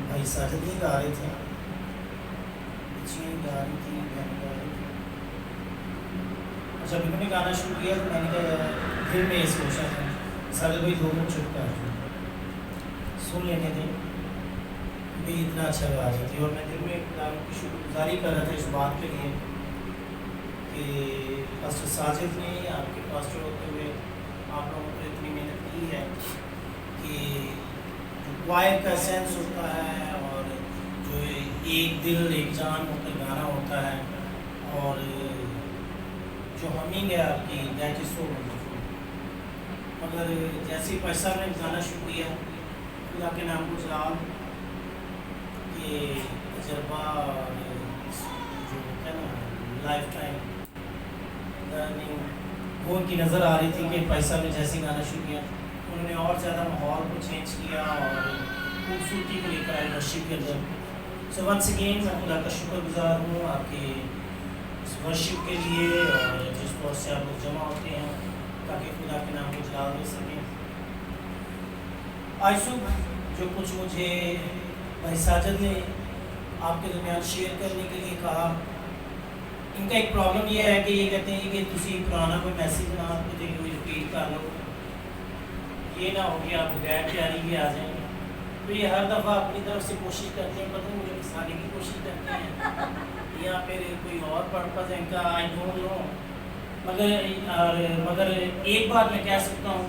بھائی ساجد نہیں گا رہے تھے، بچیاں گا رہی تھی، گانے گا رہی تھی۔ جب انہوں نے گانا شروع کیا تو میں نے کہا دل میں یہ سوچا تھا ساجد بھائی 2 منٹ چپ کر سن لینے دیں بھی اتنا اچھا گا رہی تھی، اور میں دل میں خدا کی شکر گزاری کر رہا تھا اس بات کے لیے کہ پاسٹر ساجد نے آپ کے پاسٹر ہوتے ہوئے آپ لوگوں کو اتنی محنت کی ہے کہ جو کوائر کا سینس ہوتا ہے اور جو ایک دل ایک جان ہو کر گانا ہوتا ہے اور جو ہمنگ ہے آپ کی دیٹ از سو ونڈرفل۔ مگر جیسے ہی پیسہ نے گانا شروع کیا خدا کے نام کو جلال کہ تجربہ اور جو ہے نا لائف ٹائم لرننگ وہ ان کی نظر آ رہی تھی کہ پیسہ نے جیسے گانا شروع کیا انہوں نے اور زیادہ ماحول کو چینج کیا اور خوبصورتی کو لے کر آئے ورشپ کے اندر۔ سو ونس اگین میں خدا کا شکر گزار ہوں آپ کے اس ورشپ کے لیے اور جس طور سے آپ لوگ جمع ہوتے ہیں تاکہ خدا کے نام کو جلال دے سکیں۔ آج صبح جو کچھ مجھے بھائی ساجد نے آپ کے درمیان شیئر کرنے کے لیے کہا، ان کا ایک پرابلم یہ ہے کہ یہ کہتے ہیں کہ تسی پرانا کوئی میسیج بنا آپ کو کوئی ریپیٹ کر لو، یہ نہ ہو کہ آپ بغیر تیاری بھی آ جائیں۔ تو یہ ہر دفعہ اپنی طرف سے کوشش کرتے ہیں، پتہ نہیں مجھے پھنسانے کی کوشش کرتے ہیں یا پھر کوئی اور پرپز ہے ان کا، آئی ڈونٹ نو۔ مگر ایک بات میں کہہ سکتا ہوں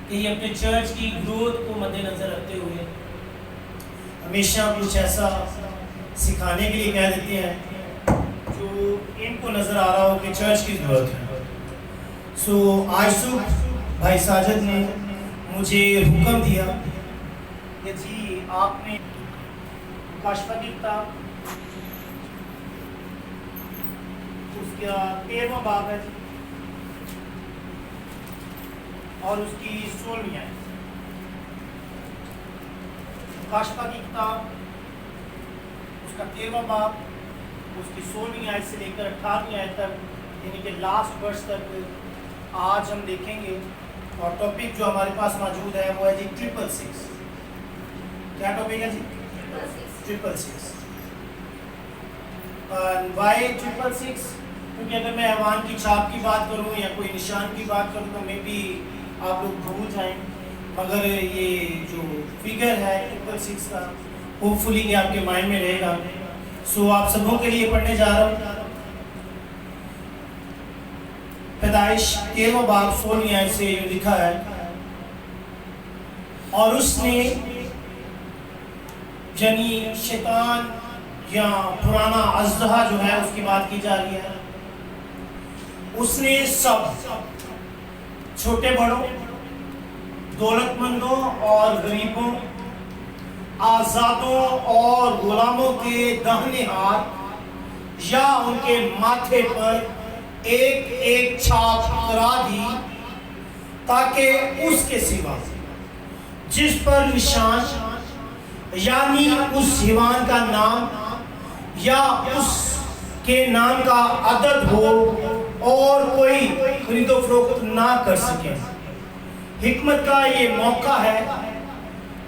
کہ یہ اپنے چرچ کی گروتھ کو مد نظر رکھتے ہوئے ہمیشہ کچھ ایسا سکھانے کے لیے کہہ دیتے ہیں جو ان کو نظر آ رہا ہو کہ چرچ کی ضرورت ہے۔ سو آج صبح بھائی ساجد نے مجھے حکم دیا کہ جی آپ نے کاشفہ کی کتاب اس کا 13واں باب ہے اور اس کی 16ویں آیت، کاشفہ کی کتاب اس کا 13واں باب اس کی 16ویں آیت سے لے کر 18ویں آیت تک، یعنی کہ لاسٹ ورس تک آج ہم دیکھیں گے۔ اور ٹاپک جو ہمارے پاس موجود ہے وہ ہے جی 666۔ کیا ٹاپک ہے جی؟ 666۔ وائی 666؟ کیونکہ اگر میں ایوان کی چھاپ کی بات کروں یا کوئی نشان کی بات کروں تو میں بھی آپ لوگ بھول جائیں، مگر یہ جو فگر ہے 666 کا ہوپ فلی کہ آپ کے مائنڈ میں رہے گا۔ سو آپ سبوں کے لیے پڑھنے جا رہا ہوں۔ پیدائش 13واں باب 16ویں آیت سے یہ لکھا ہے، اور اس نے یعنی شیطان یا پرانا اژدہا جو ہے اس کی بات کی جا رہی ہے، اس نے سب چھوٹے بڑوں، دولت مندوں اور غریبوں، آزادوں اور غلاموں کے داہنے ہاتھ یا ان کے ماتھے پر ایک ایک چھاپ کرا دی، تاکہ اس کے سوا جس پر نشان یعنی اس حیوان کا نام یا اس کے نام کا عدد ہو اور کوئی خرید و فروخت نہ کر سکے۔ حکمت کا یہ موقع ہے،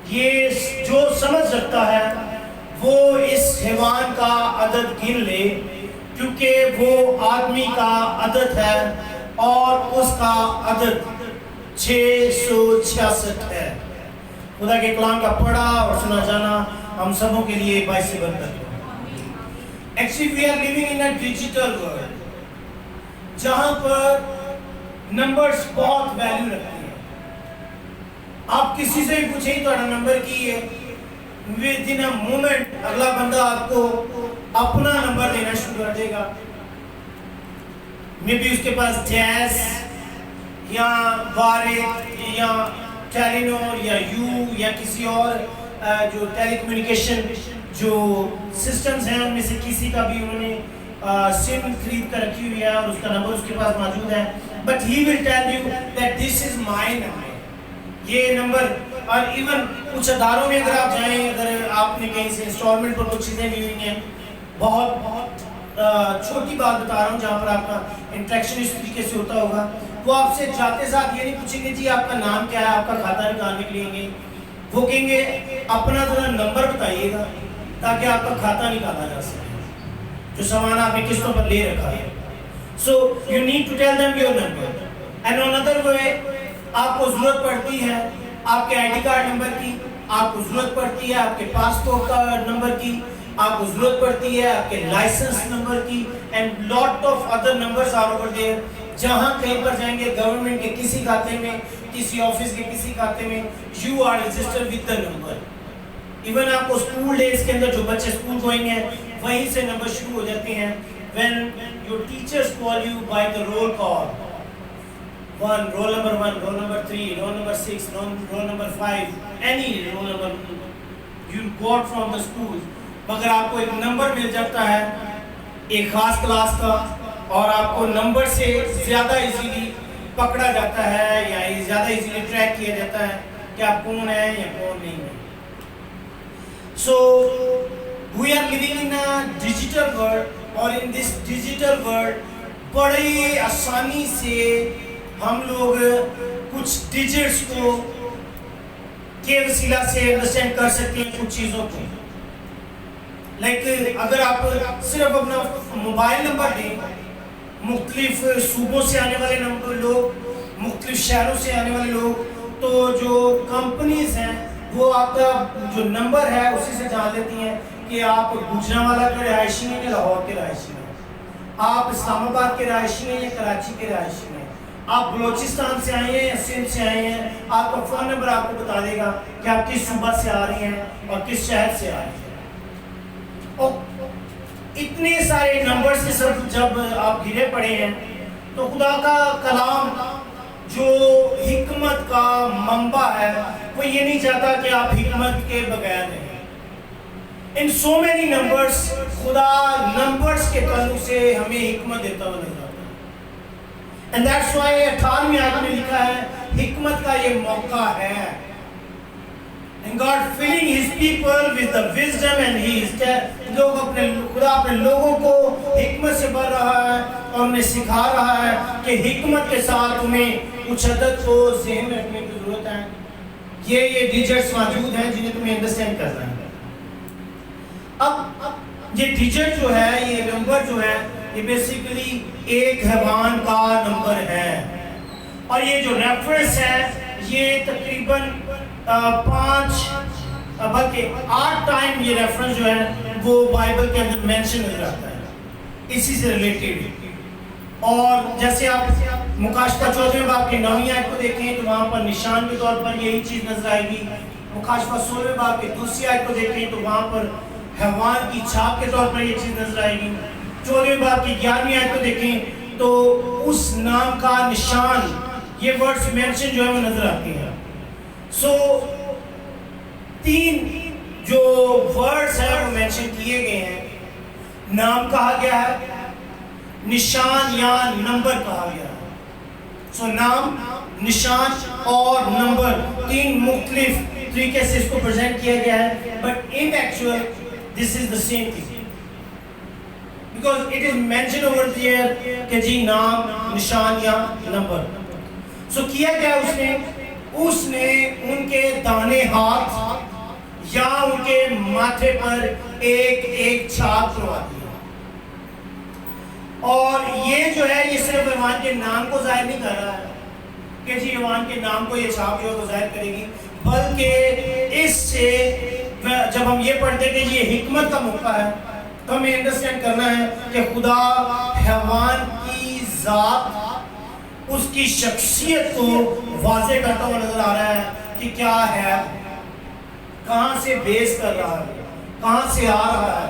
یہ جو سمجھ رکھتا ہے وہ اس حیوان کا عدد گن لے، کیونکہ وہ آدمی کا عدد ہے اور اس کا عدد 666 ہے۔ خدا کے کلام کا پڑھا اور سنا جانا ہم سبوں کے لیے باعث برکت ہے۔ Actually we are living in a digital world جہاں پر نمبرز بہت ویلیو رکھتے ہیں۔ آپ کسی سے بھی پوچھیں تو نمبر کی ہے، within a moment اگلا بندہ آپ کو اپنا نمبر دینا شروع کر دے گا۔ میں بھی اس کے پاس جیس یا وارد یا ٹیلینور یا یو یا کسی اور جو ٹیلی کمیونیکیشن جو سسٹمز ہیں ان میں سے کسی کا بھی انہوں نے سم خرید کر رکھی ہوئی ہے اور اس کا نمبر اس کے پاس موجود ہے، but he will tell you that this is my number, یہ نمبر۔ اور ایون کچھ اداروں میں اگر آپ جائیں، اگر آپ نے کہیں سے انسٹالمنٹ پر کچھ چیزیں لی ہوئی ہیں، بہت چھوٹی بات بتا رہا ہوں جہاں پر آپ کا انٹریکشن اس طریقے سے ہوتا ہوگا، وہ آپ سے جاتے ساتھ یہ نہیں پوچھیں گے جی آپ کا نام کیا ہے، آپ کا کھاتہ نکالنے کے لیے گے، وہ کہیں گے اپنا ذرا نمبر بتائیے گا تاکہ آپ کا کھاتا نکالا جا سکے جو سامان آپ نے قسطوں پر لے رکھا ہے. So you need to tell them your number. And another way, آپ کو ضرورت پڑتی ہے آپ کے آئی ڈی کارڈ نمبر کی, آپ کو ضرورت پڑتی ہے آپ کے پاسپورٹ کا نمبر کی, آپ کو ضرورت پڑتی ہے آپ کے لائسنس نمبر کی, and lot of other numbers are over there. جہاں کہیں پر جائیں گے گورنمنٹ کے کسی کھاتے میں, کسی آفس کے کسی کھاتے میں, you are registered with the number. Even آپ کو اسکول ڈیز کے اندر جو بچے اسکول گوئنگ ہیں وہیں سے نمبر شروع ہو جاتے ہیں. When your teachers call you by the roll call, roll number 1, roll number 3, roll number 6, roll number 5, any roll number you got from the school, مگر آپ کو ایک نمبر مل جاتا ہے ایک خاص کلاس کا, اور آپ کو نمبر سے زیادہ ایزیلی پکڑا جاتا ہے یا زیادہ ایزیلی ٹریک کیا جاتا ہے کہ آپ کون ہیں یا کون نہیں ہیں. So we are living in a digital world, اور in this digital world بڑی آسانی سے ہم لوگ کچھ ڈیجٹس کو کے وسیلہ سے انڈرسٹینڈ کر سکتے ہیں کچھ چیزوں کو. لائک اگر آپ صرف اپنا موبائل نمبر دیں, مختلف صوبوں سے آنے والے لوگ, مختلف شہروں سے آنے والے لوگ, تو جو کمپنیز ہیں وہ آپ کا جو نمبر ہے اسی سے جان لیتی ہیں کہ آپ گوجرانوالا کے رہائشی ہیں یا لاہور کے رہائشی ہیں, آپ اسلام آباد کے رہائشی ہیں یا کراچی کے رہائشی ہیں, آپ بلوچستان سے آئے ہیں یا سندھ سے آئے ہیں. آپ کا فون نمبر آپ کو بتا دے گا کہ آپ کس صوبہ سے آ رہے ہیں اور کس شہر سے آ رہے ہیں. اور اتنے سارے نمبر سے سب جب آپ گرے پڑے ہیں تو خدا کا کلام جو حکمت کا منبع ہے وہ یہ نہیں چاہتا کہ آپ حکمت کے بغیر رہیں. In so many numbers, خدا نمبرز کے تعلق سے ہمیں حکمت دیتا ہوا نظر آتا ہے. And that's why 18ویں آیت میں لکھا ہے حکمت کا یہ موقع ہے. And God filling His people with the wisdom and He is خدا اپنے لوگوں کو حکمت سے بھر رہا ہے اور انہیں سکھا رہا ہے کہ حکمت کے ساتھ تمہیں کچھ عدد کو ذہن میں رکھنے کی ضرورت ہے. یہ ڈیجٹس موجود ہیں جنہیں تمہیں انڈرسٹینڈ کرنا ہے. اب یہ ڈیجٹ جو ہے, یہ نمبر جو ہے, یہ بیسیکلی ایک حیوان کا نمبر ہے, اور یہ جو ریفرنس ہے یہ تقریباً 5 بلکہ 8 ٹائم یہ ریفرنس جو ہے وہ بائبل کے اندر مینشن نظر آتا ہے اسی سے ریلیٹڈ. اور جیسے آپ مکاشفہ 14ویں باب کے 9ویں آیت کو دیکھیں تو وہاں پر نشان کے طور پر یہی چیز نظر آئے گی. مکاشفہ 16ویں باب کے 2 آیت کو دیکھیں تو وہاں پر حیوان کی چھاپ کے طور پر یہ چیز نظر آئے گی. 14ویں باب کی 11ویں آیت کو دیکھیں تو اس نام کا نشان, یہ ورڈز مینشن جو ہے وہ نظر آتی ہیں. سو 3 جو ورڈز ہیں وہ مینشن کیے گئے ہیں. نام کہا گیا ہے, نشان یا نمبر کہا گیا ہے. سو نام, نشان اور نمبر 3 مختلف طریقے سے اس کو پریزنٹ کیا گیا ہے. But in actual this is the same thing because it is mentioned over there کہ جی نام, نشان یا نمبر. سو کیا گیا اس نے ان کے دانے ہاتھ یا ان کے ماتھے پر ایک چھاپ کروا دیا, اور یہ جو ہے یہ صرف ایوان کے نام کو ظاہر نہیں کر رہا ہے کہ جی ایوان کے نام کو یہ چھاپ جو ہے وہ ظاہر کرے گی, بلکہ اس سے جب ہم یہ پڑھتے کہ یہ حکمت کا موقع ہے تو ہمیں انڈرسٹینڈ کرنا ہے کہ خدا حیوان کی ذات, اس کی شخصیت کو واضح کرتا ہوا نظر آ رہا ہے کہ کیا ہے, کہاں سے بیس کر رہا ہے, کہاں سے آ رہا ہے.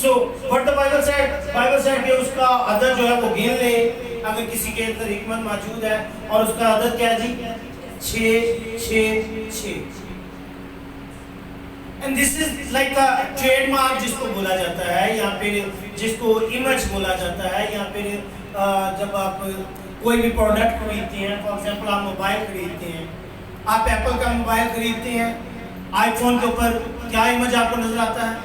سو what the Bible said کہ اس کا عدد جو ہے وہ گن لے اگر کسی کے اندر حکمت موجود ہے, اور اس کا عدد کیا جی 666. And this is like a trademark جس کو بولا جاتا ہے, یا پھر جس کو امیج بولا جاتا ہے, یا پھر جب آپ کوئی بھی پروڈکٹ خریدتے ہیں, فار ایگزامپل آپ موبائل خریدتے ہیں, آپ ایپل کا موبائل خریدتے ہیں, آئی فون کے اوپر کیا امیج آپ کو نظر آتا ہے,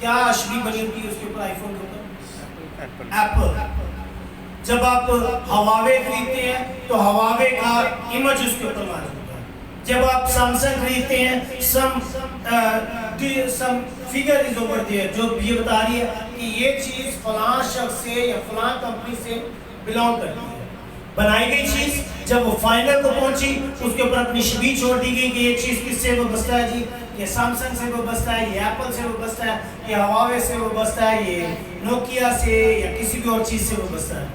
کیا اشبیہ بنی ہوتی ہے اس کے اوپر آئی فون کے اوپر, ایپل. جب آپ ہواوے خریدتے ہیں تو ہواوے کا امیج اس کے اوپر موجود ہے. جب آپ سیمسنگ خریدتے ہیں سم فگر از اوور دیئر جو یہ بتا رہی ہے کہ یہ چیز فلاں شخص سے یا فلاں کمپنی سے بلانگ کرتی ہے. بنائی گئی چیز جب وہ فائنل کو پہنچی اس کے اوپر اپنی شبیہ چھوڑ دی گئی کہ یہ چیز کس سے وابستہ ہے جی, یہ سیمسنگ سے وابستہ ہے, یہ ایپل سے وابستہ ہے, یہ ہواوے سے وابستہ ہے, یہ نوکیا سے یا کسی بھی اور چیز سے وابستہ ہے.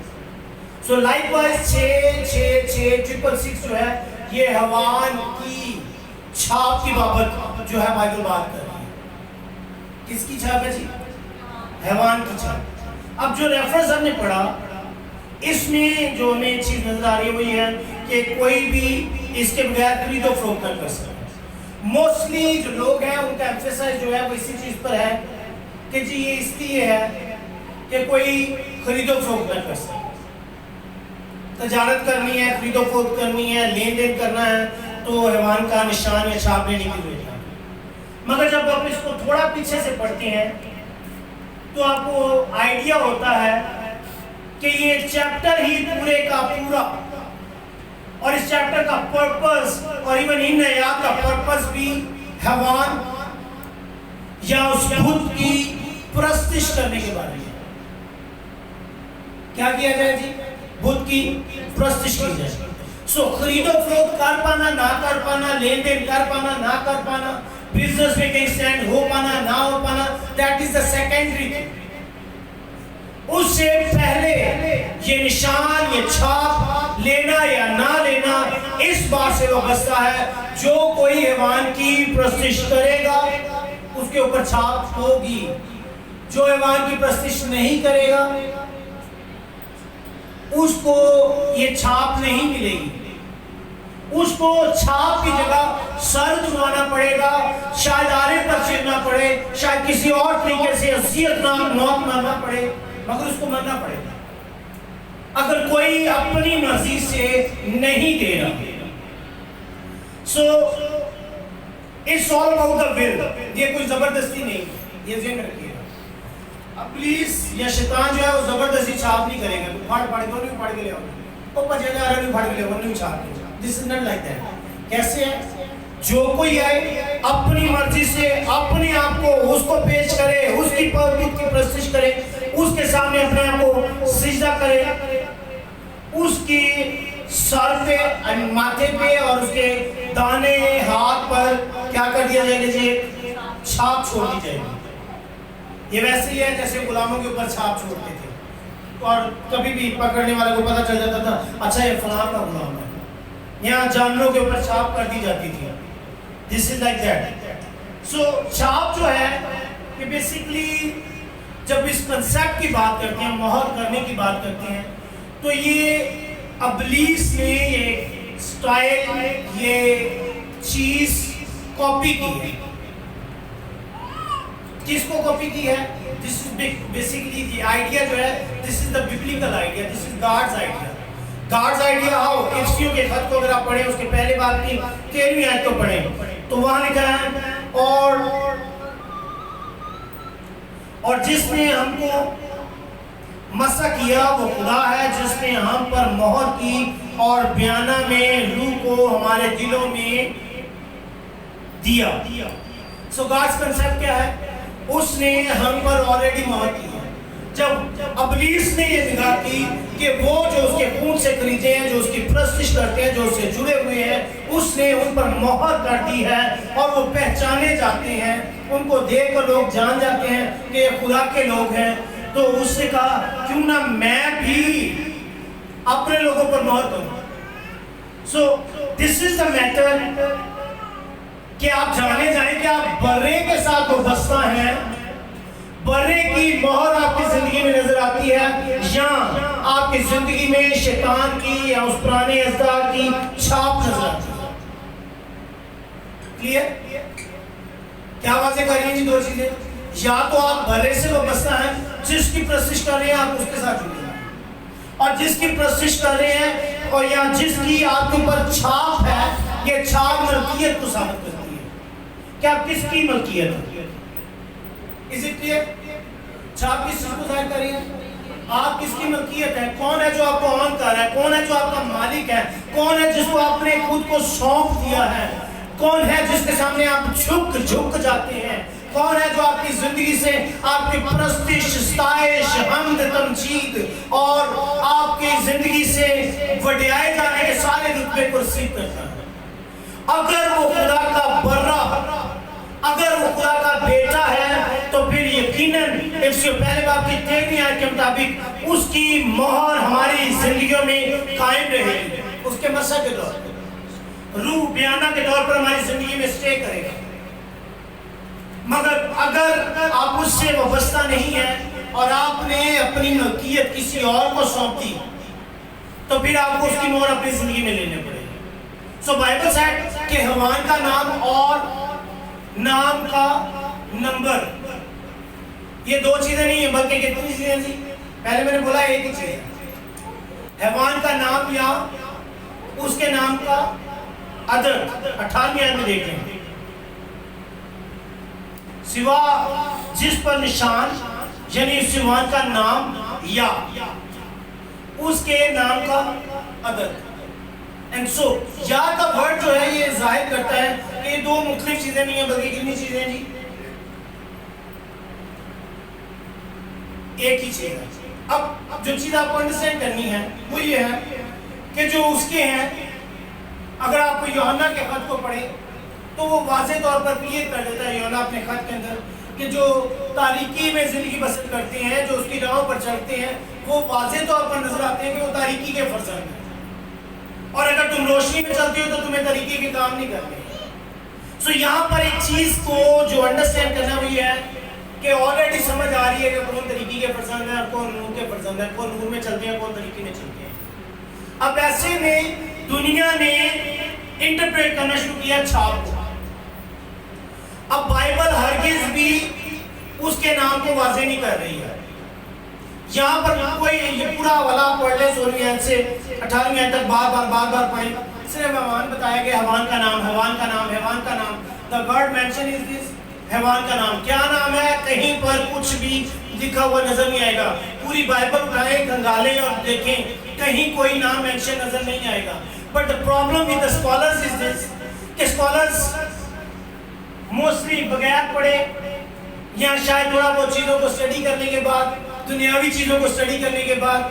سو لائک وائز 66666 جو ہے یہ حیوان کی چھاپ کی بابت جو ہے بائبل بات کر رہی ہے. کس کی چھاپ ہے جی؟ حیوان کی چھاپ. اب جو ریفرنس ہم نے پڑھا اس میں جو ہمیں چیز نظر آ رہی ہے وہ یہ ہے کہ کوئی بھی اس کے بغیر خرید و فروخت نہ کر سکتا. موسٹلی جو لوگ ہیں ان کا ایمفیسائز جو ہے وہ اسی چیز پر ہے کہ جی یہ اس لیے ہے کہ کوئی خرید و فروخت نہ کر سکتا. تجارت کرنی ہے, خرید و فروخت کرنی ہے, لین دین کرنا ہے تو حیوان کا نشان یا چھاپ لینے کی ضرورت ہے. مگر جب آپ اس کو تھوڑا پیچھے سے پڑھتے ہیں تو آپ کو آئیڈیا ہوتا ہے کہ یہ چیپٹر ہی پورے کا پورا اور اس چیپٹر کا پرپس اور ایون ان آیات کا پرپس بھی حیوان یا اس بت کی پرستش کرنے کے بارے میں. کیا کیا جائے جی؟ بت کی پرستش کی جائے. سو خرید و فروخت کر پانا نہ کر پانا, لین دین کر پانا نہ کر پانا, بزنس میں کہیں سٹینڈ ہو پانا نہ ہو پانا, that is the secondary thing. اس سے پہلے یہ نشان یہ چھاپ لینا یا نہ لینا اس بات سے وابستہ ہے جو کوئی حیوان کی پرستش کرے گا اس کے اوپر چھاپ ہوگی. جو حیوان کی پرستش نہیں کرے گا اس کو یہ چھاپ نہیں ملے گی. اس کو چھاپ کی جگہ سر جھکانا پڑے گا, شاید آرے پر چڑھنا پڑے, شاید کسی اور طریقے سے اذیتناک موت مرنا پڑے, مگر اس کو مرنا پڑے گا اگر کوئی اپنی مرضی سے نہیں دے رہا. So it's all about the will. یہ کوئی زبردستی نہیں, یہ ذہن رکھیے. ابلیس یا شیطان جو ہے وہ زبردستی چھاپ نہیں کرے گا. پھاڑ پھاڑ کے نہیں پھاڑ کے لے آؤ, وہ پچے گا رہا نہیں پھاڑ کے لے آؤ, نہیں چھاپ کے. دس از ناٹ لائک دیٹ. کیسے ہے؟ جو کوئی آئے اپنی مرضی سے اپنے آپ کو اس کو پیش کرے, اس کی پرستش کرے, اس کے سامنے اپنے آپ کو سجدہ کرے, اس کی سر پہ ماتھے پہ اور اس کے دانے ہاتھ پر کیا کر دیا جائے گا جی؟ چھاپ چھوڑ دی جائے گی. یہ ویسے ہی ہے جیسے غلاموں کے اوپر چھاپ چھوڑتے تھے اور کبھی بھی پکڑنے والے کو پتہ چل جاتا تھا اچھا یہ فلاں کا غلام ہے. یہاں جانوروں کے اوپر چھاپ کر دی جاتی تھی. This is like that. So چھاپ جو ہے کہ بیسیکلی جب اس کنسیپٹ کی بات کرتے ہیں, مہر کرنے کی بات کرتے ہیں, تو یہ ابلیس نے یہ سٹائل یہ چیز کاپی کی ہے. کس کو کاپی کی ہے؟ This is basically the idea جو ہے, this is the biblical idea, this is God's idea. God's idea how? افسیوں کے خط کو اگر آپ پڑھیں اس کے پہلے بات کی 13ویں آیت کو پڑھیں تو وہاں لکھا ہے اور جس نے ہم کو مسح کیا وہ خدا ہے جس نے ہم پر مہر کی اور بیانہ میں روح کو ہمارے دلوں میں دیا. سو God's concept کیا ہے؟ اس نے ہم پر آلریڈی مہر کی ہے. جب ابلیس نے یہ نگاہ کی کہ وہ جو اس کے خون سے خریدے ہیں, جو اس کی پرستش کرتے ہیں, جو اس سے جڑے ہوئے ہیں, اس نے ان پر مہر کر دی ہے اور وہ پہچانے جاتے ہیں, ان کو دیکھ کر لوگ جان جاتے ہیں کہ یہ خدا کے لوگ ہیں. تو اس نے کہا کیوں نہ میں بھی اپنے لوگوں پر مہر کروں. سو دس از دا میٹر کہ آپ جانے جائیں کہ آپ برے کے ساتھ وابستہ ہیں, برے کی مہر آپ کی زندگی میں نظر آتی ہے یا آپ کی زندگی میں شیطان کی یا اس پرانے اجداد کی چھاپ نظر آتی ہے. کلیئر؟ کیا واضح کر رہی ہیں جی دو چیزیں؟ یا تو آپ برے سے وابستہ ہیں, جس کی پرستش کر رہے ہیں آپ اس کے ساتھ جڑے ہیں, اور جس کی پرستش کر رہے ہیں اور یا جس کی آپ کے اوپر چھاپ ہے, یہ چھاپ ملکیت کو ثابت کرتی ہے کہ آپ کس کی ملکیت ہے. Is it clear? چھاپ کس چیز کو ظاہر کر رہی ہے؟ آپ کس کی ملکیت ہے؟ کون ہے جو آپ کو آن کر رہا ہے؟ کون ہے جو آپ کا مالک ہے؟ کون ہے جس کو آپ نے خود کو سونپ دیا ہے؟ کون ہے جس کے سامنے آپ جھک جاتے ہیں؟ کون ہے جو آپ کی زندگی سے آپ کی پرستش، ستائش، حمد، تمجید اور آپ کی زندگی سے وڈیائے جانے کے سارے رتبے کو رسید کرتا ہے؟ اگر وہ خدا کا برا، اگر وہ خدا کا بیٹا ہے تو پھر یقیناً 101 باب کی 13 آیت کے مطابق اس کی مہر ہماری زندگیوں میں قائم رہے گی، اس کے مسح کے طور پر، روح بیانہ کے طور پر ہماری زندگی میں سٹے کرے گا۔ مگر اگر آپ اس سے وابستہ نہیں ہیں اور آپ نے اپنی ملکیت کسی اور کو سونپ دی تو پھر آپ کو اس کی مہر اپنی زندگی میں لینے پڑے گی۔ سو بائبل سیڈ کہ حیوان کا نام اور نام کا نمبر، یہ دو چیزیں نہیں ہیں بلکہ کتنی چیزیں جی؟ پہلے میں نے بولا ایک ہی چیز ہے، حیوان کا نام یا اس کے نام کا عدد۔ 18ویں آیت میں دیکھیں، سوا جس پر نشان یعنی اس حیوان کا نام یا اس کے نام کا عدد۔ اینڈ سو یا کا ورڈ جو ہے یہ ظاہر کرتا ہے کہ یہ دو مختلف چیزیں نہیں ہیں بلکہ کتنی چیزیں جی؟ ایک ہی چیز ہے۔ اب جو چیز آپ کو انڈرسٹینڈ کرنی ہے وہ یہ ہے کہ جو اس کے ہیں، اگر آپ کو یوحنا کے خط کو پڑھیں تو وہ واضح طور پر کلیئر کر دیتا ہے یوحنا اپنے خط کے اندر کہ جو تاریکی میں زندگی بسر کرتے ہیں، جو اس کی راہوں پر چلتے ہیں، وہ واضح طور پر نظر آتے ہیں کہ وہ تاریکی کے فرزند ہیں، اور اگر تم روشنی میں چلتے ہو تو تمہیں تاریکی کے کام نہیں کرنے۔ سو یہاں پر ایک چیز کو جو انڈرسٹینڈ کرنا وہ یہ ہے کہ آلریڈی سمجھ آ رہی ہے کہ کون تاریکی کے فرزند ہیں اور کون نور کے فرزند ہیں، کون نور میں چلتے ہیں کون تاریکی میں چلتے ہیں۔ اب ایسے میں دنیا نے انٹرپریٹ کرنا شروع کیا چھاپ کو۔ اب بائبل ہرگز بھی اس کے نام کو واضح نہیں کر رہی ہے۔ یہاں پر کوئی یہ پورا والا پڑھ لے 16ویں آیت سے 18ویں آیت تک بار بار پڑھیں، صرف حیوان بتایا گیا، حیوان کا نام، حیوان کا نام، حیوان کا نام۔ the word mention is this، حیوان کا نام کیا نام ہے؟ کہیں پر کچھ بھی لکھا ہوا نظر نہیں آئے گا۔ پوری بائبل اٹھائیں، گنگالیں اور دیکھیں، کہیں کوئی نام مینشن نظر نہیں آئے گا۔ but the problem with the scholars is this کہ scholars موسٹلی بغیر پڑھے یا شاید تھوڑا بہت چیزوں کو اسٹڈی کرنے کے بعد، دنیاوی چیزوں کو اسٹڈی کرنے کے بعد،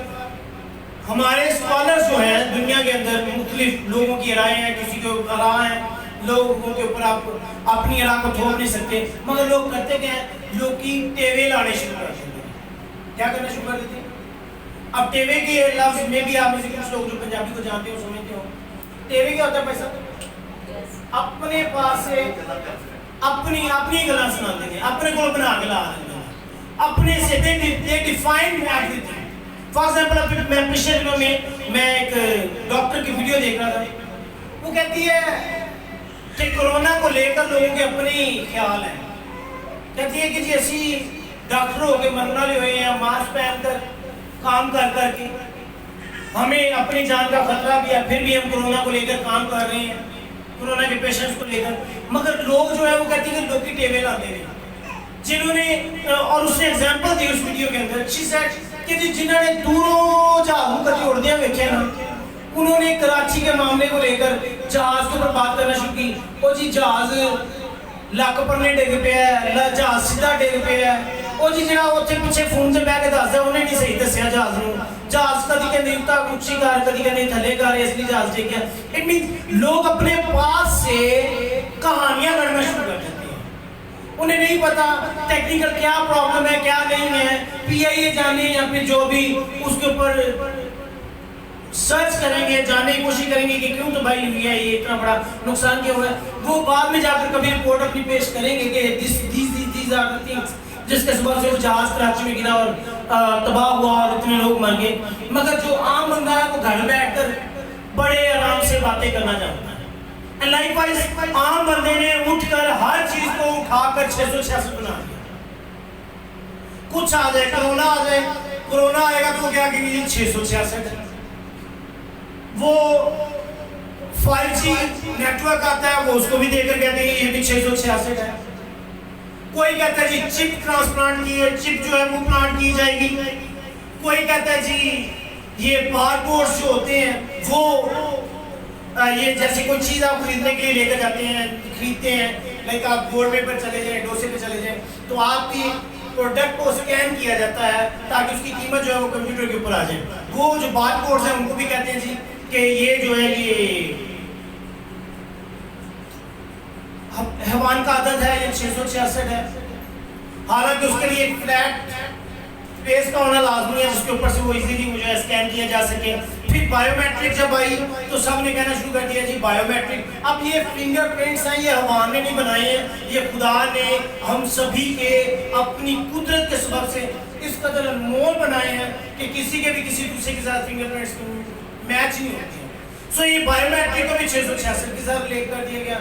ہمارے اسکالرز جو ہیں دنیا کے اندر مختلف لوگوں کی رائے ہیں، کسی کو آراء ہیں، لوگوں کے اوپر آپ اپنی آراء کو تھوپ نہیں سکتے، مگر لوگ کرتے کیا ہیں؟ لوگ کی ٹیوے لانے شروع کر دیتے ہیں۔ کیا کرنا شروع کر دیتے ہیں؟ اب ٹیوے کے لفظ میں بھی آپ میں سے کچھ لوگ جو پنجابی کو جانتے ہو سمجھتے ہو، ٹیوے کیا ہوتا ہے؟ پیسہ اپنے پاس سے اپنی گلا سنا دیں گے، اپنے کو بنا کے لا دیں گے، اپنے سے they define everything۔ For example میں پچھلے دنوں میں ایک ڈاکٹر کی ویڈیو دیکھ رہا تھا، وہ کہتی ہے کہ کرونا کو لے کر لوگوں کے اپنی خیال ہیں، کہتی ہے کہ جی اسی ڈاکٹر ہو کے مرنے والے ہوئے ہیں، ماسک پہن کر کام کر کے ہمیں اپنی جان کا خطرہ بھی ہے، پھر بھی ہم کرونا کو لے کر کام کر رہے ہیں، کرونا کے پیشنٹس کو لے کر۔ مگر لوگ جو ہے وہ کہتی ہیں کہ لوگ کی ٹیوے لاتے ہیں، جنہوں نے، اور اس نے ایگزامپل دی اس ویڈیو کے اندر، شی سیڈ کہ جنہوں نے دوروں جہازوں کبھی اڑدیاں ویکھے نا، انہوں نے کراچی کے معاملے کو لے کر جہاز کے اوپر بات کرنا شروع کی، وہ جی جہاز لک پرنے ڈگ پیا ہے، جہاز سیدھا ڈگ پیا ہے، وہ جی جڑا اتنے پیچھے فون سے بہ کے دسدا انہیں نہیں صحیح دسیا جہاز نو، جہاز کدی کہندے اتا اونچی کر، کدی کہندے تھلے کر، اس لیے جہاز ڈگ گیا۔ اٹ مینس لوگ اپنے پاس سے کہانیاں گڑھنا شروع کر دیتے ہیں، انہیں نہیں پتا ٹیکنیکل کیا پرابلم ہے کیا نہیں ہے، پی آئی اے جانے یا پھر جو بھی اس کے اوپر سرچ کریں گے، جاننے کی کوشش کریں گے کہ کیوں تو بھائی ہوئی ہے، یہ اتنا بڑا نقصان کیا ہوا ہے، وہ بعد میں جا کر کبھی رپورٹ اپنی پیش کریں گے کہ these are the things جس کے سبب سے وہ جہاز کراچی میں گرا اور تباہ ہوا اور اتنے لوگ مر گئے۔ مگر جو عام بندہ ہے وہ گھر بیٹھ کر بڑے آرام سے باتیں کرنا چاہتا ہے۔ لائک وائز عام بندے نے اٹھ کر ہر چیز کو اٹھا کر 666 بنا دیا۔ کچھ آ جائے، کرونا آ جائے، کرونا آئے گا تو کیا کہ یہ 666 ہے۔ وہ 5G نیٹ ورک آتا ہے، وہ اس کو بھی دے کر کہتے ہیں یہ بھی 666 ہے۔ کوئی کہتا ہے جی چپ ٹرانسپلانٹ کی ہے، چپ جو ہے وہ پلانٹ کی جائے گی، کوئی کہتا ہے جی یہ بار کوڈز جو ہوتے ہیں وہ یہ جیسے کوئی چیز آپ خریدنے کے لیے لے کر جاتے ہیں خریدتے ہیں لائک آپ گولڈ پے پر چلے جائیں ڈوسے پہ چلے جائیں تو آپ کی پروڈکٹ کو اسکین کیا جاتا ہے تاکہ اس کی قیمت جو ہے وہ کمپیوٹر کے اوپر آ جائے. وہ جو بار کوڈز ہیں ان کو بھی کہتے ہیں جی کہ یہ جو ہے یہ حیوان کا عدد ہے یہ 666 ہے. حالانکہ اس کے لیے ایک فلیٹ پیس کا ہونا لازمی ہے جس کے اوپر سے وہ ایزیلی مجھے اسکین کیا جا سکے. پھر بایو میٹرک جب آئی تو سب نے کہنا شروع کر دیا جی بایو میٹرک. اب یہ فنگر پرنٹس ہیں یہ حیوان نے نہیں بنائے ہیں, یہ خدا نے ہم سبھی کے اپنی قدرت کے سبب سے اس قدر انمول بنائے ہیں کہ کسی کے بھی کسی دوسرے کے ساتھ فنگر پرنٹس میچ نہیں ہوتی ہیں. سو یہ بایو میٹرک کو بھی 666 کے ساتھ ریلیٹ کر دیا گیا.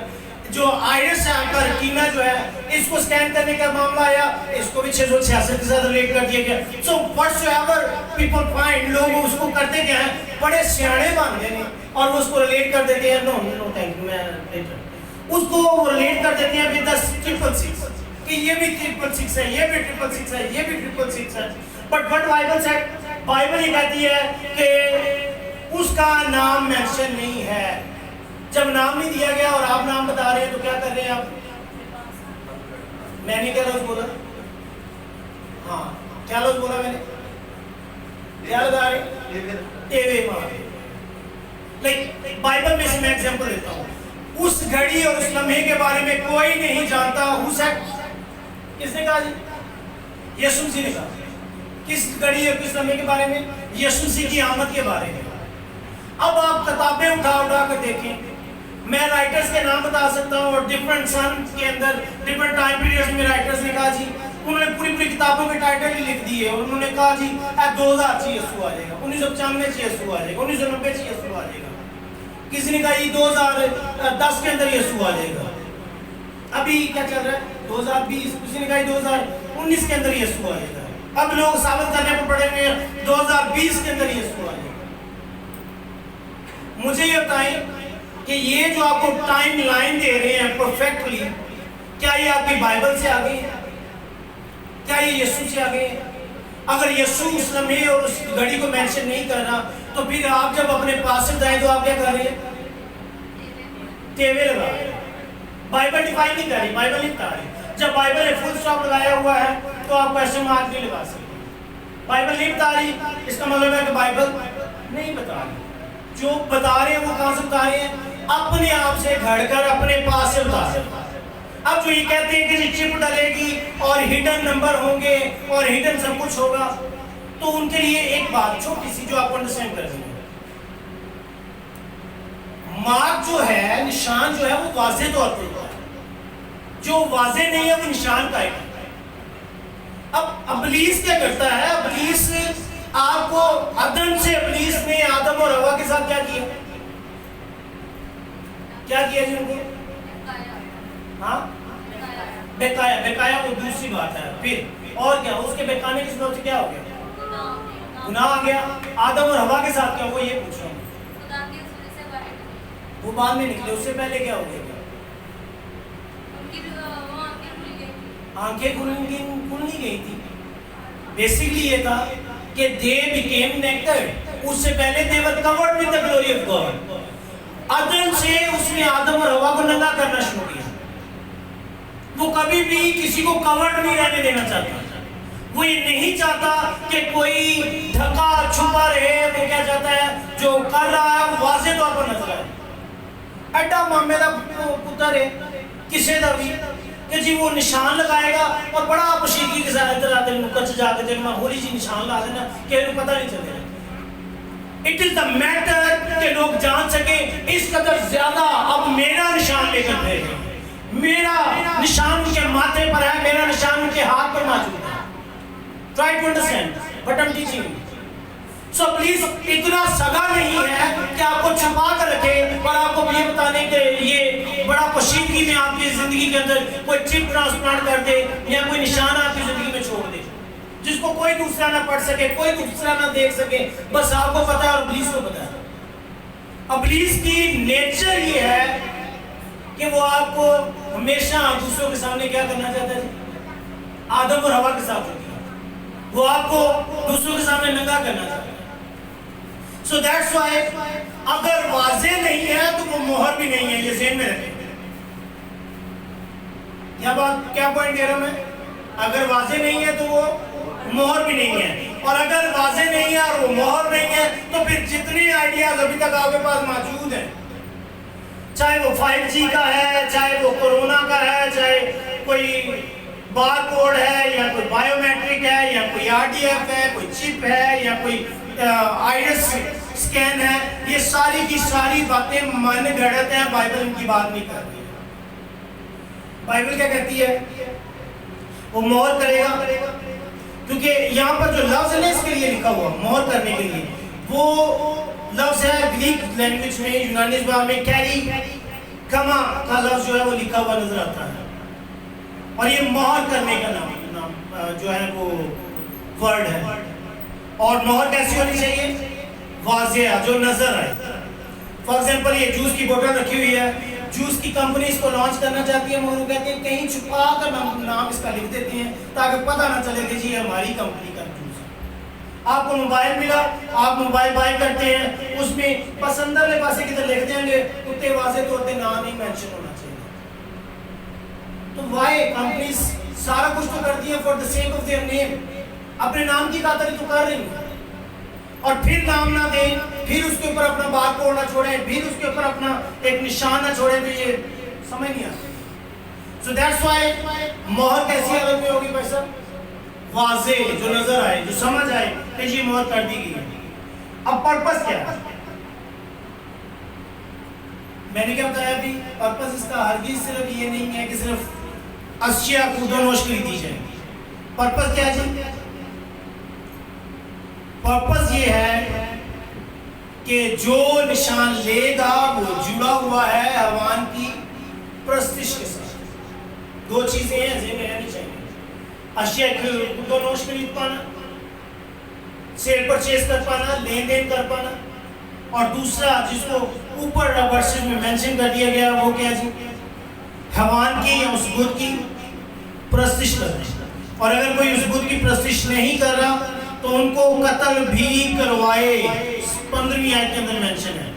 جو آئرس ہے آپ کا ریٹینا جو ہے اس کو سکین کرنے کا معاملہ آیا اس کو بھی 666 کے ساتھ ریلیٹ کر دیا گیا. So what's ever people find لوگ اس کو کرتے کیا ہیں بڑے سیانے بن گئے ہیں اور وہ اس کو ریلیٹ کر دیتے ہیں نو تھینک یو میں اس کو وہ ریلیٹ کر دیتے ہیں ود 666 کہ یہ بھی 666 ہے یہ بھی 666 ہے یہ بھی 666 ہے. But what Bible said Bible یہ کہتی ہے کہ اس کا نام مینشن نہیں ہے. جب نام نہیں دیا گیا اور آپ نام بتا رہے ہیں تو کیا کر رہے ہیں آپ؟ میں نے کیا لفظ بولا؟ ہاں کیا لفظ بولا میں نے؟ کیا لگا رہے؟ ٹیوے مار. لائک بائبل میں سے میں ایگزامپل دیتا ہوں. اس گھڑی اور اس لمحے کے بارے میں کوئی نہیں جانتا. ہو سیڈ کس نے کہا جی؟ یسوع مسیح نے کہا. کس گھڑی اور کس لمحے کے بارے میں؟ یسوع مسیح کی آمد کے بارے میں. اب آپ کتابیں اٹھا کر دیکھیں. میں رائٹرز کے نام بتا سکتا ہوں اور ڈیفرنٹ سن کے اندر ڈیفرنٹ ٹائم پیریڈز میں رائٹرز نے کہا جی انہوں نے پوری کتابوں کے ٹائٹل ہی لکھ دیے اور انہوں نے کہا جی 2000 سے یسوع آ جائے گا, 1995 سے یسوع آ جائے گا, 1990 سے یسوع آ جائے گا. کسی نے کہا یہ 2010 کے اندر یسوع آ جائے گا. ابھی کیا چل رہا ہے 2020. کسی نے کہا 2019 کے اندر یسوع آ جائے گا. اب لوگ ثابت کرنے پر پڑے ہوئے ہیں 2020 کے اندر یسوع آ جائے گا. مجھے یہ بتائیں کہ یہ جو آپ کو ٹائم لائن دے رہے ہیں پرفیکٹلی کیا یہ آپ کی بائبل سے آگے ہے؟ کیا یہ یسوع سے آگے ہے؟ اگر یسوع اس لمحے اور اس گھڑی کو مینشن نہیں کر رہا تو پھر آپ جب اپنے پاس سے جائیں تو آپ کیا کر رہے ہیں؟ ٹیوے لگا رہے ہیں. بائبل ڈیفائن نہیں کر رہی, بائبل نہیں بتا رہی. جب بائبل نے فل اسٹاپ لگایا ہوا ہے تو آپ کوسچن مارک نہیں لگا سکتے. بائبل نہیں بتا رہی اس کا مطلب ہے کہ بائبل نہیں بتا رہی. جو بتا رہے ہیں وہ کہاں سے بتا رہے ہیں؟ اپنے آپ سے گھڑ کر اپنے پاس سے بتا رہے ہیں. اب جو یہ کہتے ہیں کہ چپ ڈلے گی اور ہڈن نمبر ہوں گے اور ہڈن سب کچھ ہوگا تو ان کے لیے ایک بات چھوٹی سی جو آپ کو انڈرسٹینڈ کر دیں. مارک جو ہے نشان جو ہے وہ واضح طور پر ہوتا ہے, جو واضح نہیں ہے وہ نشان کا ہے. اب ابلیس کیا کرتا ہے؟ ابلیس آپ کو عدن سے ابلیس نے آدم اور حوا کے ساتھ کیا کیا جی ان کو؟ ہاں بہکایا وہ دوسری بات ہے. پھر اور کیا اس کے بہکانے کی سبب سے کیا ہو گیا؟ گناہ آ گیا. آدم اور حوا کے ساتھ کیا وہ یہ پوچھ رہا ہوں. وہ بعد میں نکلے, اس سے پہلے کیا ہو گیا؟ آنکھیں کھلنی گئی تھی. بیسیکلی یہ تھا کہ they became naked. اس سے پہلے they were covered with the glory of God. عدن سے اس نے آدم اور حوا کو ننگا کرنا شروع کیا. وہ کبھی بھی کسی کو کورڈ نہیں رہنے دینا چاہتا. وہ یہ نہیں چاہتا کہ کوئی ڈھکا چھپا رہے. وہ کیا چاہتا ہے جو کر رہا ہے وہ واضح طور پر نظر آئے. ایڈا مامے دا پتر ہے کسے دا بھی کہ جی وہ نشان لگائے گا اور بڑا پشیدگی کے ساتھ ادھر آدھر مکچ جا کے دیکھنا ہولی جی نشان لا دینا کہ انہوں پتہ نہیں چلے. It is the matter کہ لوگ جان سکیں اس قدر زیادہ اب میرا نشان لے کر دے. میرا نشان ان کے ماتھے پر ہے, میرا نشان ان کے ہاتھ پر موجود ہے. Try to understand what I'm teaching you. So please اتنا سگا نہیں ہے کہ آپ کو چھپا کر رکھے اور آپ کو یہ بتانے کہ یہ بڑا پشیدگی میں آپ کی زندگی کے اندر کوئی چپ ٹرانسپلانٹ کر دے یا کوئی نشان آپ کی زندگی میں چھوڑ دے جس کو کوئی دوسرا نہ پڑھ سکے, کوئی دوسرا نہ دیکھ سکے, بس آپ کو پتا ہے اور ابلیس کو پتا ہے. ابلیس کی نیچر یہ ہے کہ وہ آپ کو ہمیشہ دوسروں کے سامنے کیا کرنا چاہتا ہے؟ آدم اور حوا کے ساتھ ہوتی ہے. وہ آپ کو دوسروں کے سامنے ننگا کرنا چاہتا ہے. So that's why اگر واضح نہیں ہے تو وہ مہر بھی نہیں ہے. یہ ذہن میں رکھیں. یہ بات کیا پوائنٹ کہہ رہا ہوں میں؟ اگر واضح نہیں ہے تو وہ مہر بھی نہیں ہے. اور اگر واضح نہیں ہے اور وہ مہر نہیں ہے تو پھر جتنے آئیڈیاز ابھی تک آپ کے پاس موجود ہیں, چاہے وہ 5G کا ہے, چاہے وہ کورونا کا ہے, چاہے کوئی بار کوڈ ہے, یا کوئی بائیو میٹرک ہے, یا کوئی RDF ہے, کوئی چپ ہے, یا کوئی آئیرس سکین ہے, یہ ساری کی ساری باتیں من گھڑت ہیں. بائبل ان کی بات نہیں کرتی. بائبل کیا کہتی ہے؟ وہ مہر کرے گا. کیونکہ یہاں پر جو لفظ ہے اس کے لیے لکھا ہوا مہر کرنے کے لیے, وہ لفظ ہے گریک لینگویج میں, یونانی زبان میں کیری کما کا لفظ جو ہے وہ لکھا ہوا نظر آتا ہے. اور یہ مہر کرنے کا نام جو ہے وہ ورڈ ہے. اور مہر کیسی ہونی چاہیے؟ واضح, جو نظر آئے. فار ایگزامپل یہ جوس کی بوتل رکھی ہوئی ہے, جوس کی کمپنی اس کو لانچ کرنا چاہتی ہے, مگر وہ کہتے ہیں کہیں چھپا کر نام اس کا لکھ دیتے ہیں تاکہ پتہ نہ چلے کہ جی ہماری کمپنی کا جوس ہے. آپ کو موبائل ملا, آپ موبائل بائی کرتے ہیں, اس میں پسندر لے پاسے کی طرح لکھ دیں گے, اتنے واضح طور پہ نام ہی مینشن ہونا چاہیے. تو وائی کمپنیز سارا کچھ تو کرتی ہیں for the sake of their name, اپنے نام کی خاطر تو کر رہی ہیں. اور پھر نام نہ دیں, پھر اس کے اوپر اپنا بار کوڈ نہ چھوڑیں, پھر اس کے اوپر اپنا ایک نشان نہ چھوڑیں, تو یہ سمجھ نہیں آتی. So that's why مہر کیسی حالت میں ہوگی بھائی صاحب؟ واضح, جو نظر آئے, جو سمجھ آئے کہ یہ مہر کر دی گئی ہے. اب پرپس کیا ہے؟ میں نے کیا بتایا ابھی, پرپس اس کا ہرگز صرف یہ نہیں ہے کہ صرف اشیاء خود و نوش خریدی جائے. پرپس کیا ہے؟ پرپس یہ ہے کہ جو نشان لے گا وہ جڑا ہوا ہے حیوان کی پرستش کے ساتھ. دو چیزیں ہیں ذہن میں رہنی چاہیے. اشیاء خود و نوش خرید پانا, سیل پرچیز کر پانا, لین دین کر پانا, اور دوسرا جس کو اوپر ورسز میں مینشن کر دیا گیا وہ کیا جی؟ حیوان کی یا اس بت کی پرستش کرنا. اور اگر کوئی اس بت کی پرستش نہیں کر رہا تو ان کو قتل بھی کروائے, 15ویں آیت کے اندر مینشن ہے.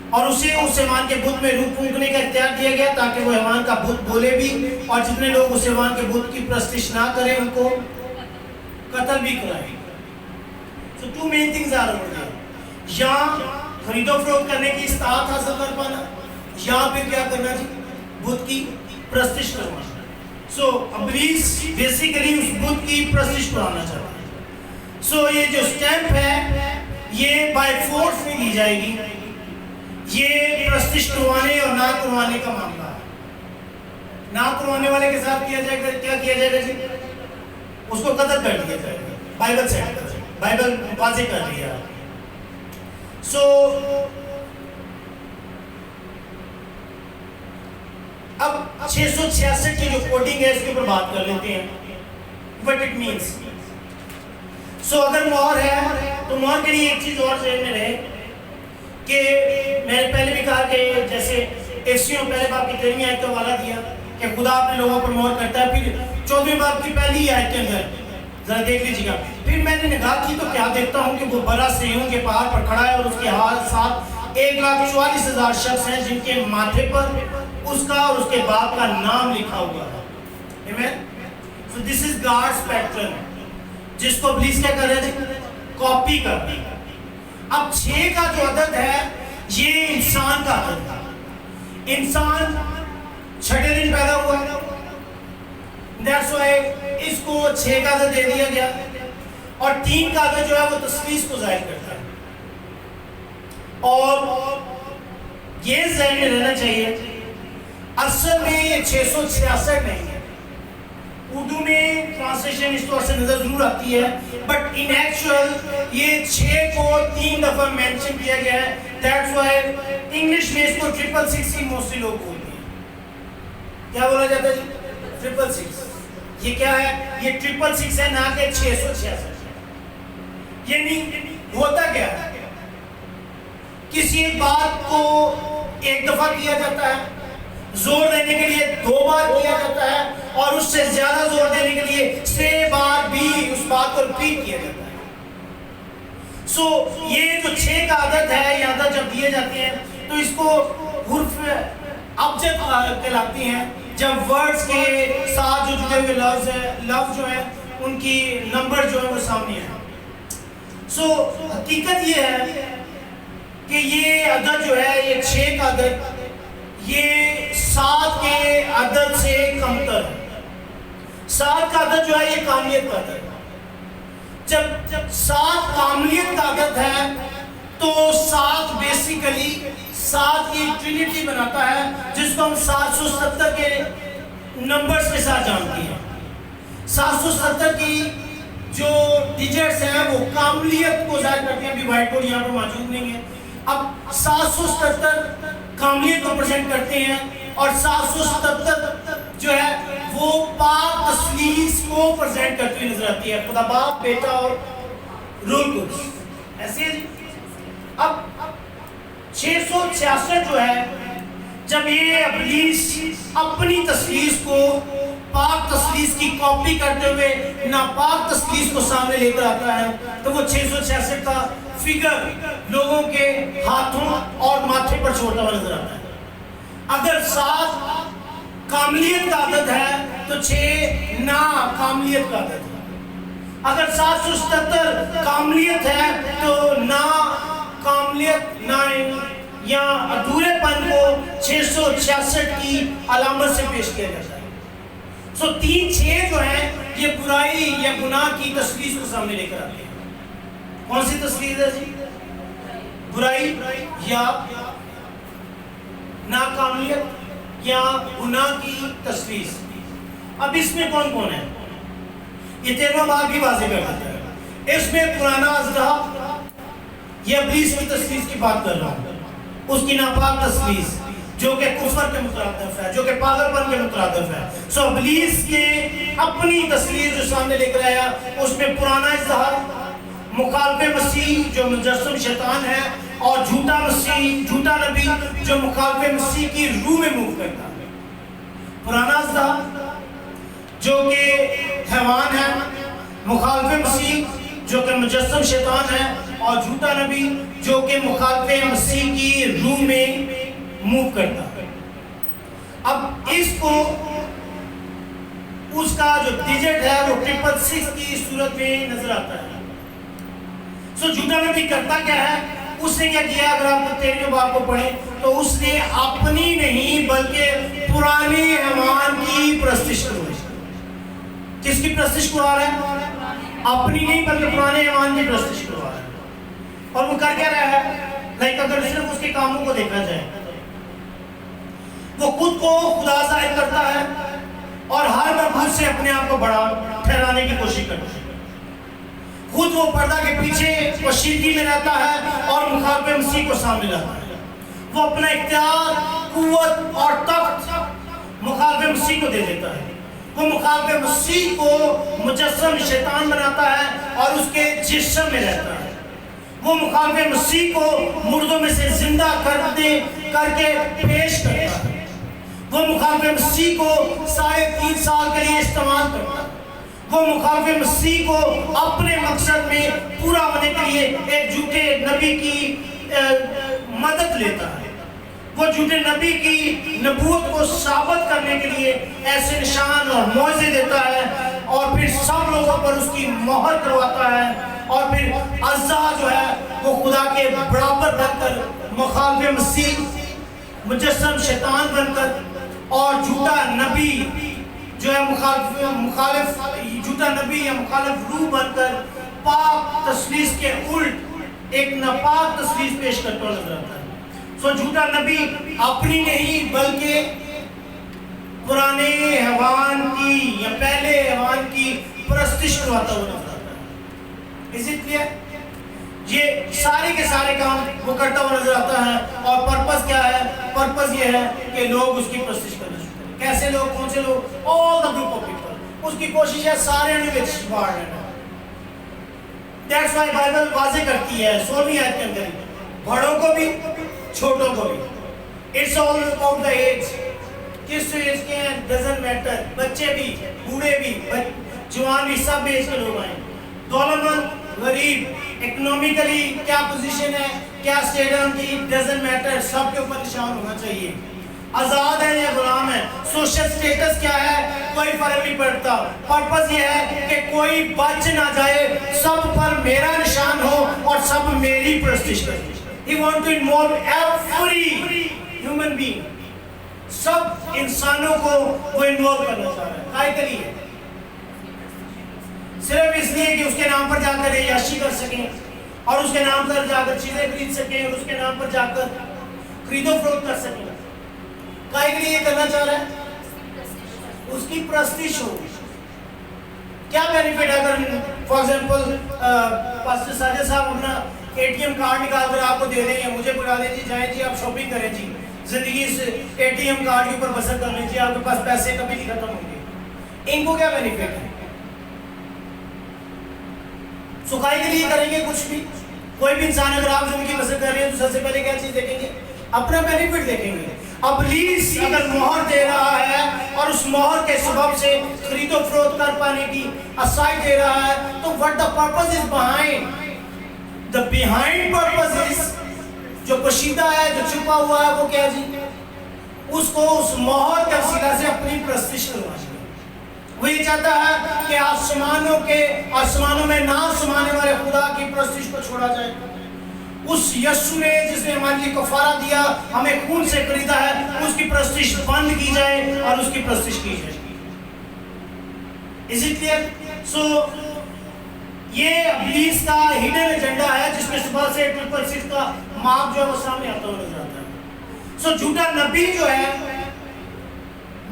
اور اسے اس حیوان کے بت میں روح پھونکنے کا اختیار دیا گیا تاکہ وہ حیوان کا بت بولے بھی, اور جتنے لوگ اس حیوان کے بت کی پرستش نہ کریں ان کو قتل بھی کرائے. So two main things are over there. یا خرید و فروخت کرنے کی استطاعت حاصل کر پانا, یا پھر کیا کرنا جی؟ بت کی پرستش کرنا. سو ابلیس بیسیکلی اس بت کی پرستش کرانا چاہتا ہے. سو یہ جو سٹیمپ ہے یہ بائی فورس میں دی جائے گی. یہ پرستش کروانے اور نہ کروانے کا معاملہ ہے. نہ کروانے والے کے ساتھ کیا جائے گا, کیا کیا جائے گا جی؟ اس کو قتل کر دیا جائے گا. بائبل سے بائبل واضح کر دیا. سو اب 666 کی جو کوڈنگ ہے اس کے اوپر بات کر لیتے ہیں. What it means. سو اگر مہر ہے تو مہر کے لیے ایک چیز اور ذہن میں رہے کہ میں نے پہلے بھی کہا کہ جیسے ایسیوں پہلے باپ کی 13ویں آیت کا حوالہ دیا کہ خدا اپنے لوگوں پر مہر کرتا ہے. پھر 14ویں باپ کی پہلی آیت کے اندر ذرا دیکھ لیجیے گا. پھر میں نے نگاہ کی تو کیا دیکھتا ہوں کہ وہ برا سیہون کے پہاڑ پر کھڑا ہے اور اس کے ساتھ 1,44,000 شخص ہیں جن کے ماتھے پر اس کا اور اس کے باپ کا نام لکھا ہوا ہے. Amen. So this is God's pattern جس کو ابلیس کیا کر رہے تھے؟ کاپی کر رہے. اب 6 کا جو عدد ہے یہ انسان کا عدد ہے. انسان 6ٹھے دن پیدا ہوا ہے. That's why اس کو 6 کا عدد دے دیا گیا. اور 3 کا عدد جو ہے وہ تثلیث کو ظاہر کرتا ہے. اور یہ ذہن میں رہنا چاہیے اصل میں یہ 666 نہیں ہے. اردو میں ٹرانسلیشن اس طور سے نظر ضرور آتی ہے, بٹ ان ایکچوئل یہ 6 کو 3 دفعہ مینشن کیا گیا ہے. That's why انگلش میں اس کو 666 موسٹلی لوگ بولتے ہیں. کیا بولا جاتا ہے جی؟ 666. یہ کیا ہے؟ یہ 666 ہے, نہ کہ 666. یہ نہیں ہوتا کیا ہے, کسی ایک بات کو ایک دفعہ کیا جاتا ہے زور دینے کے لیے 2 بار کیا جاتا ہے اور اس سے زیادہ زور دینے کے لیے 6 بار بھی اس بات کو ریپیٹ کیا جاتا ہے. سو یہ جو 6 کا عدد ہے، یہ عدد جب دیے جاتے ہیں تو اس کو حرف ابجد کہلاتی ہیں، جب ورڈز کے ساتھ جو جڑے ہوئے لفظ جو ہیں ان کی نمبر جو ہے وہ سامنے ہیں. سو حقیقت یہ ہے کہ یہ عدد جو ہے، یہ 6 کا عدد، یہ 7 کے عدد سے کمتر ہے. 7 کا عدد جو ہے یہ کاملیت کا عدد ہے. جب 7 کاملیت کا عدد ہے تو 7 بیسیکلی 7 کی ٹرینٹی بناتا ہے، جس کو ہم 770 کے نمبرز کے ساتھ جانتے ہیں. 770 کی جو ڈیجٹس ہیں وہ کاملیت کو ظاہر کرتے ہیں. ابھی وائٹ بورڈ یہاں پر موجود نہیں ہے. اب 777 کاملیت کو پریزنٹ کرتے ہیں اور 777 جو ہے وہ پاک تثلیث کو پریزنٹ کرتی ہوئی نظر آتی ہے، خدا باپ، بیٹا اور روح القدس. ایسے ہے جی. اب 666 جو ہے، جب یہ ابلیس اپنی تثلیث کو پاک تثلیث کی کاپی کرتے ہوئے ناپاک تثلیث کو سامنے لے کر آتا ہے تو وہ 666 کا فگر لوگوں کے ہاتھوں اور ماتھے پر چھوڑتا ہوا نظر آتا ہے. اگر 7 کاملیت کا عدد ہے تو 6 ناکاملیت کا عدد ہے. اگر 777 کاملیت ہے تو ناکاملیت یا ادھورے پن کو 666 کی علامت سے پیش کیا جاتا ہے. سو 3 6 جو ہیں یہ برائی یا گناہ کی تثلیث کو سامنے لے کر آتے ہیں. کون سی تثلیث ہے جی؟ برائی یا ناکامیت یا گناہ کی تثلیث. اب اس میں کون کون ہے یہ 13واں باب بھی واضح کر دیتا ہے. اس میں پرانا اژدہا یہ ابلیس کی تثلیث کی بات کر رہا ہوں، اس کی ناپاک تثلیث جو کہ کفر کے مترادف ہے، جو کہ پاگل پن کے مترادف ہے. سو ابلیس نے اپنی تثلیث جو سامنے لے کر آیا اس میں پرانا اژدہا، مخالف مسیح جو مجسم شیطان ہے، اور جھوٹا مسیح، جھوٹا نبی جو مخالف مسیح کی روح میں موو کرتا ہے. پرانا اژدہا جو کہ حیوان ہے، مخالف مسیح جو کہ مجسم شیطان ہے، اور جھوٹا نبی جو کہ مخالف مسیح کی روح میں موو کرتا ہے. اب اس کو اس کا جو ڈیجٹ ہے وہ 666 کی صورت میں نظر آتا ہے. سو جھوٹا نبی کرتا کیا ہے؟ اس نے کیا کیا؟ اگر آپ 13ویں باب کو پڑھیں تو اس نے اپنی نہیں بلکہ پرانے حیوان کی پرستش کروائی. کس کی پرستش کروا رہا ہے؟ اپنی نہیں بلکہ پرانے حیوان کی پرستش کروا رہا ہے. اور وہ کر کیا رہا ہے؟ لائک اگر صرف اس کے کاموں کو دیکھا جائے، وہ خود کو خدا ظاہر کرتا ہے اور ہر مربوط سے اپنے آپ کو بڑا ٹھہرانے کی کوشش کرتا ہے. خود وہ پردہ کے پیچھے کشیدگی میں رہتا ہے اور مخالف مسیح کو سامنے لاتا ہے. وہ اپنا اختیار، قوت اور طاقت مخالف مسیح کو دے دیتا ہے. وہ مخالف مسیح کو مجسم شیطان بناتا ہے اور اس کے جسم میں رہتا ہے. وہ مخالف مسیح کو مردوں میں سے زندہ کر کے پیش کرتا ہے. وہ مخالف مسیح کو 3.5 سال کے لیے استعمال کرتا ہے. وہ مخالف مسیح کو اپنے مقصد میں پورا ہونے کے لیے ایک جھوٹے نبی کی مدد لیتا ہے. وہ جھوٹے نبی کی نبوت کو ثابت کرنے کے لیے ایسے نشان اور معجزے دیتا ہے اور پھر سب لوگوں پر اس کی مہر کرواتا ہے. اور پھر اژدہا جو ہے وہ خدا کے برابر بن کر مخالف مسیح، مجسم شیطان بن کر اور جھوٹا نبی جو ہے مخالف جھوٹا نبی یا مخالف روح بن کر پاک تثلیث کے الٹ ایک ناپاک تثلیث پیش کرتا ہوا نظر آتا ہے. سو جھوٹا نبی اپنی نہیں بلکہ پرانے حیوان کی یا پہلے حیوان کی پرستش کرواتا ہوا نظر آتا ہے. اس لیے یہ سارے کے سارے کام وہ کرتا ہوا نظر آتا ہے. اور پرپس کیا ہے؟ پرپس یہ ہے کہ لوگ اس کی پرستش کرنا شروع کریں. کیسے لوگ؟ کون سے لوگ؟ all the group of people. اس کی کوشش ہے سارے نے بار لینا. That's why Bible واضح کرتی ہے 16ویں آیت کے اندر ہی، بڑوں کو بھی چھوٹوں کو بھی. It's all about the age. کس ایج کے ہیں ڈزنٹ میٹر، بچے بھی، بوڑھے بھی، جوان بھی، سب ایج کے لوگ آئیں، دولت مند، غریب، اکنومیکلی کیا پوزیشن ہے، کیا اسٹیٹس کی، ڈزنٹ میٹر، سب کے اوپر نشان ہونا چاہیے. آزاد ہے یا غلام ہے، سوشل سٹیٹس کیا ہے کوئی فرق نہیں پڑتا. پرپس یہ ہے کہ کوئی بچ نہ جائے، سب پر میرا نشان ہو اور سب میری پرستش کریں. He want to involve every human being. سب انسانوں کو وہ انوالو کرنا چاہ رہا ہے. کائے کے لیے؟ صرف اس لیے کہ اس کے نام پر جا کر عیاشی کر سکیں اور اس کے نام پر جا کر چیزیں خرید سکیں اور اس کے نام پر جا کر خرید و فروخت کر سکیں. کائے کے لیے یہ کرنا چاہ رہا ہے؟ اس کی پرستش ہو. کیا بینیفٹ ہے اگر فار ایگزامپل پاسٹر ساجد صاحب اپنا اے ٹی ایم کارڈ نکال کر آپ کو دے دیں گے، مجھے بلا دیں جی جائیں جی آپ شاپنگ کریں جی، زندگی اس اے ٹی ایم کارڈ کے اوپر بسر کر لیجیے، آپ کے پاس پیسے کبھی نہیں ختم ہوں گے. ان کو کیا بینیفٹ ہے؟ سکھائی کے لیے کریں گے کچھ بھی. کوئی بھی انسان اگر آپ زندگی بسر کر رہے ہیں تو سب سے پہلے کیا چیز دیکھیں گے؟ اپنا بینیفٹ دیکھیں گے. ابلیس اگر مہر دے رہا ہے اور اس مہر کے سبب سے خرید و فروخت کر پانے کی اسائی دے رہا ہے تو what the purpose is behind? The behind purpose is جو پشیدہ ہے، جو چھپا ہوا ہے، وہ کیا جی؟ اس کو اس مہر کے وسیلہ سے اپنی پرستش کروانا ہے. وہ یہ چاہتا ہے کہ آسمانوں میں نہ سمانے والے خدا کی پرستش کو چھوڑا جائے. اس یسوع نے جس نے ہمارے لیے کفارہ دیا، ہمیں خون سے خریدا ہے، اس کی پرستش بند کی جائے اور اس کی پرستش کی جائے. Is it clear? So یہ ابلیس کا ہڈن ایجنڈا ہے جس میں صبح سے 666 کا مارک جو ہے وہ سامنے آتا ہوا نظر آتا ہے. سو جھوٹا نبی جو ہے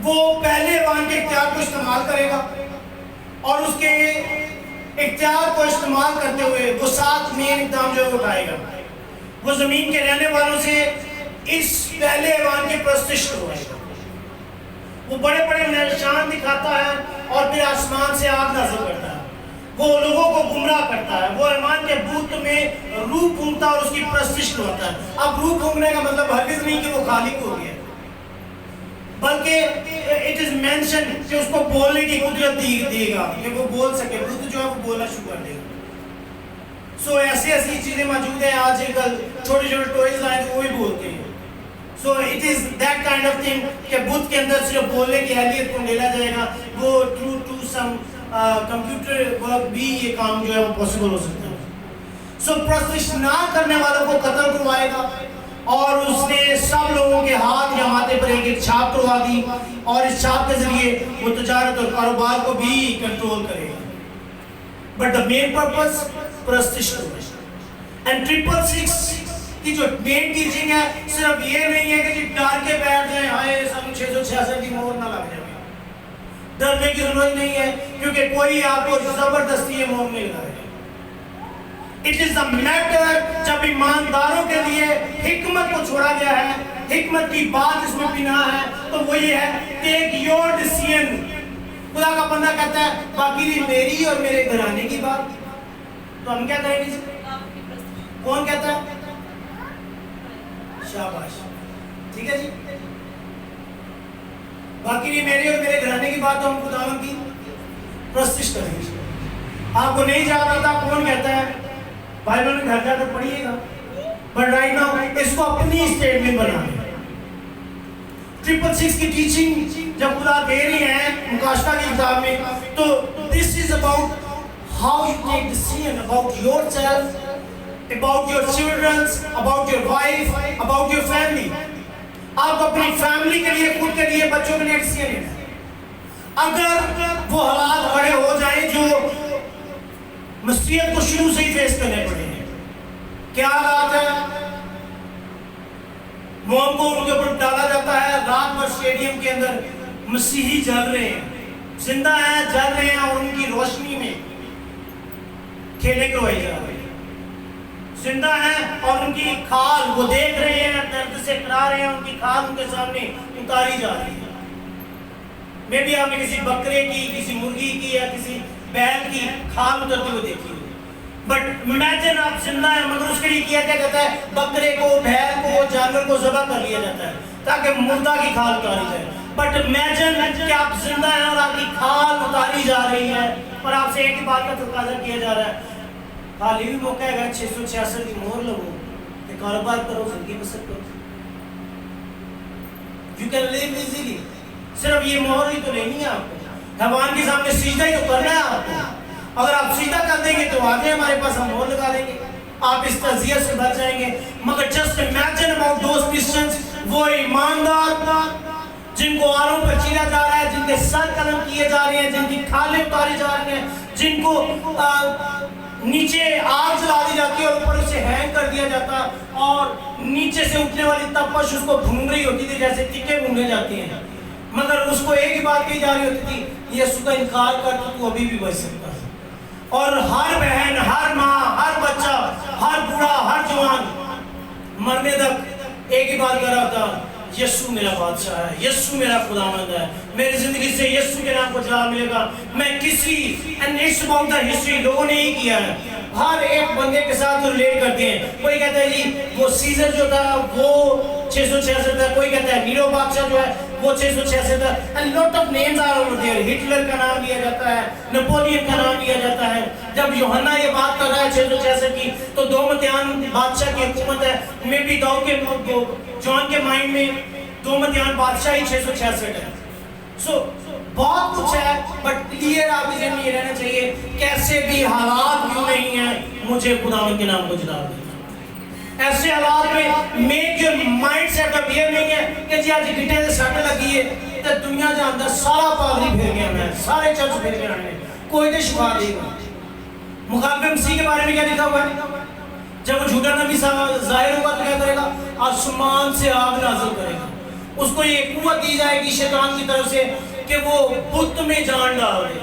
وہ پہلے ایوان کے اختیار کو استعمال کرے گا اور اس کے اختیار کو استعمال کرتے ہوئے وہ 7 مین اقدام جو ہے وہ اٹھائے گا. وہ زمین کے رہنے والوں سے اس پہلے ایوان کی پرستش کروائے گا. وہ بڑے بڑے نشان دکھاتا ہے اور پھر آسمان سے آگ نازل کرتا ہے. وہ لوگوں کو گمراہ کرتا ہے. وہ ایمان کے بت میں روح پھونکتا اور اس کی پرستش کرواتا ہے. اب روح پھونکنے کا مطلب ہرگز نہیں کہ وہ خالق ہو گیا، بلکہ اٹ از مینشن کہ اس کو بولنے کی قدرت دے گا کہ وہ بول سکے. بت جو ہے وہ بولنا شروع کر دے گا. سو ایسی ایسی چیزیں موجود ہیں آج کل، چھوٹے چھوٹے ٹوائز آئے تو وہ بھی بولتے ہیں. So it is that kind of thing کہ بت کے اندر صرف بولنے کی اہلیت کو ڈالا جائے گا. وہ true to some computer work بھی یہ کام جو ہے وہ پاسبل ہو سکتا ہے. سو پرستش نہ کرنے والوں کو قتل کروائے گا اور اس نے سب لوگوں کے ہاتھ یا ماتھے پر ایک چھاپ کروا دی اور اس چھاپ کے ذریعے وہ تجارت اور کاروبار کو بھی کنٹرول کرے گا. بٹ دا مین پرپس پرستش کرنا. اینڈ 666 کی جو مین ٹیچنگ ہے صرف یہ نہیں ہے کہ جی ڈر کے بیٹھ جائیں ہائے سن 666 کی مہر نہ لگ جائے. ڈرنے کی ضرورت نہیں ہے کیونکہ کوئی آپ کو زبردستی یہ مہر نہیں لگائے. It is a matter جب ایمانداروں کے لیے حکمت کو چھوڑا گیا ہے، حکمت کی بات اس میں بنا ہے تو وہ یہ ہے take your decision. خدا کا بندہ کہتا ہے باقی بھی میری اور میرے گھرانے کی بات، تو ہم کیا کریں گے؟ کون کہتا ہے؟ شاباش، ٹھیک ہے جی. باقی بھی میرے اور میرے گھرانے کی بات تو ہم خداوند کی پرستش کریں گے. آپ کو نہیں جا رہا تھا کون کہتا ہے؟ بائبل میں گھر جا کر پڑھیے گا. بٹ رائٹ ناؤ اس کو اپنی اسٹیٹمنٹ بنانا. 666 کی ٹیچنگ جب خدا دے رہی ہیں مکاشفہ کی کتاب میں تو this is about how you take decision about yourself, about your children, about your wife, about your family. آپ اپنی فیملی کے لیے، خود کے لیے، بچوں کے لیے ڈیسیژن لینا ہے. اگر وہ حالات بڑے ہو جائیں جو مسیحیت کو شروع سے ہی فیس کرنے پڑے ہیں، کیا حالات ہے؟ موم کو ان کے اوپر ڈالا جاتا ہے، رات بھر اسٹیڈیم کے اندر مسیحی جل رہے ہیں، زندہ ہیں، جل رہے ہیں اور ان کی روشنی میں کھیلے کروائی جا رہی ہے. زندہ ہیں اور ان کی کھال وہ دیکھ رہے ہیں، درد سے کرا رہے ہیں، ان کی کھال ان کے سامنے اتاری جا رہی ہے. میں بھی آپ نے کسی بکرے کی، کسی مرغی کی یا کسی بیل کی کھال اترتے ہوئے دیکھی ہوئی. بٹ امیجن آپ زندہ ہیں مگر اس کے لیے کیا جاتا ہے؟ بکرے کو، بھیڑ کو، جانور کو ذبح کر لیا جاتا ہے تاکہ مردہ کی کھال اتاری جائے. بٹ امیجن کہ آپ زندہ ہیں اور آپ کی کھال اتاری جا رہی ہے اور آپ سے ایک ہی بات کا تقاضا کیا جا رہا ہے، خالی بھی موقع ہے 666 کی مہر لگو کہ کاروبار کرو، زندگی بسر کرو. You can live easily. صرف یہ مہر ہی تو لینی ہے آپ کو، حیوان کے سامنے سجدہ ہی تو کرنا ہے آپ کو. اگر آپ سجدہ کر دیں گے تو آگے ہمارے پاس ہم مہر لگا دیں گے، آپ اس تعزیت سے بچ جائیں گے. مگر just imagine about those Christians, وہ ایماندار جن کو آروں پر چیرا جا رہا ہے، جن کے سر قلم کیے جا رہے ہیں، جن کی کھالیں اتاری جا رہی ہیں، جن کو نیچے آگ جلا دی جاتی ہے اور اوپر اسے ہینگ کر دیا جاتا اور نیچے سے اٹھنے والی تپش اس کو بھون رہی ہوتی تھی جیسے تکے بھونے جاتے ہیں. مگر اس کو ایک ہی بات کہی جا رہی ہوتی تھی، یسوع کا انکار کر تو ابھی بھی بچ سکتا ہے. اور ہر بہن، ہر ماں، ہر بچہ، ہر بوڑھا، ہر جوان مرنے تک ایک ہی بات کر رہا تھا، یسوع میرا بادشاہ ہے، یسوع میرا خداوند ہے، میری زندگی سے یسوع کے نام کو جلال ملے گا. میں کسی and it's about the history لوگوں نے ہی کیا ہے، ہر ایک بندے کے ساتھ ریلیٹ کرتے ہیں. کوئی کہتا ہے جی وہ سیزر جو تھا وہ 666 تھا، کوئی کہتا ہے نیرو بادشاہ جو ہے وہ 666 تھا. And lot of names are over there. Hitler کا نام لیا جاتا ہے، نپولین کا نام لیا جاتا ہے. جب یوحنا یہ بات کر رہا ہے 666 کی تو دومتیان بادشاہ کی حکومت ہے. میں بھی داؤد کے جان کے مائنڈ میں دومتیان بادشاہ ہی 666 ہے. سو بہت کچھ ہے بٹ کلیئر آپ کے ذہن میں یہ رہنا چاہیے، کیسے بھی حالات کیوں نہیں ہیں مجھے خداوند کے نام کو جلال دینا. ایسے حالات میں make your mindset up یہ نہیں ہے کہ جی آج گھٹے سے سٹ لگی ہے تو دنیا جان دا سارا پادری پھر گیا، میں سارے چرچ پھر گیا ہیں، کوئی نہیں شفا دے گا. مخالف مسیح کے بارے میں کیا لکھا ہوا ہے؟ جب وہ جھوٹا نبی ظاہر ہوگا تو کیا کرے گا؟ آسمان سے آگ نازل کرے گا. اس کو یہ قوت دی جائے گی شیطان کی طرف سے کہ وہ بت میں جان ڈال دے.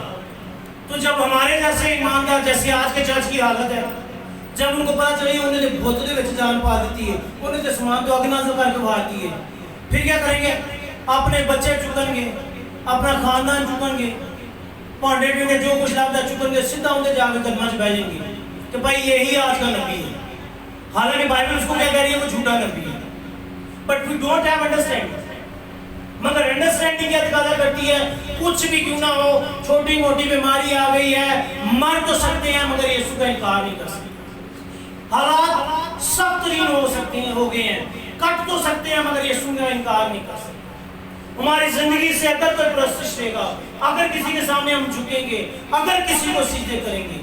تو جب ہمارے جیسے ایماندار، جیسے آج کے چرچ کی حالت ہے، جب ان کو پتا چلے انہوں نے بت دے وچ جان پا دیتی ہے، انہوں نے آسمان تو آگ نازل کر کے باہر دی ہے، پھر کیا کریں گے؟ اپنے بچے چکن گے، اپنا خاندان چکن گے، پانڈے ڈنگے جو کچھ لابدہ چکن گے، سیدھا انہیں جا کے قدمہ چ بیٹھیں گے کہ بھائی یہی آج کا نبی ہے. حالانکہ بائبل اس کو کیا کہہ رہی ہے؟ وہ جھوٹا نبی ہے. But we don't have understand. مگر انڈرسٹینڈنگ کیا تقاضا کرتی ہے؟ کچھ بھی کیوں نہ ہو، چھوٹی موٹی بیماری آ گئی ہے، مر تو سکتے ہیں مگر یسوع کا انکار نہیں کر سکتے. حالات سخت ترین ہو سکتے ہیں، ہو گئے ہیں، کٹ تو سکتے ہیں مگر یسوع کا انکار نہیں کر سکتے. ہماری زندگی سے اگر کوئی پرستش رہے گا، اگر کسی کے سامنے ہم جھکیں گے، اگر کسی کو سجدے کریں گے،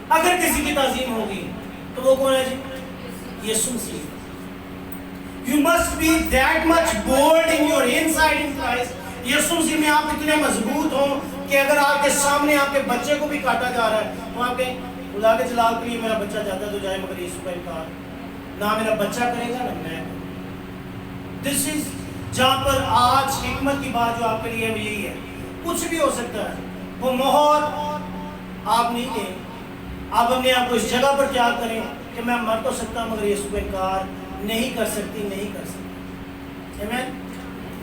اگر کسی کی تعظیم ہوگی تو وہ کون ہے جی؟ یسوع مسیح. You must be that much bold in your inside in Christ. یسوع مسیح میں آپ اتنے مضبوط ہوں کہ اگر آپ کے سامنے آپ کے بچے کو بھی کاٹا جا رہا ہے تو آپ کہیں خدا کے جلال کے لیے میرا بچہ جاتا تو جائے مگر یسوع کا انکار نہ میرا بچہ کرے گا نہ میں. دس از جہاں پر آج حکمت کی بات جو آپ کے لیے یہی ہے. کچھ بھی ہو سکتا ہے، وہ مہر آپ نہیں لیں، آپ اپنے آپ کو اس جگہ پر تیار کریں کہ میں مر تو سکتا ہوں مگر یسوع کا انکار نہیں کر سکتی، نہیں کر سکتی. آمین.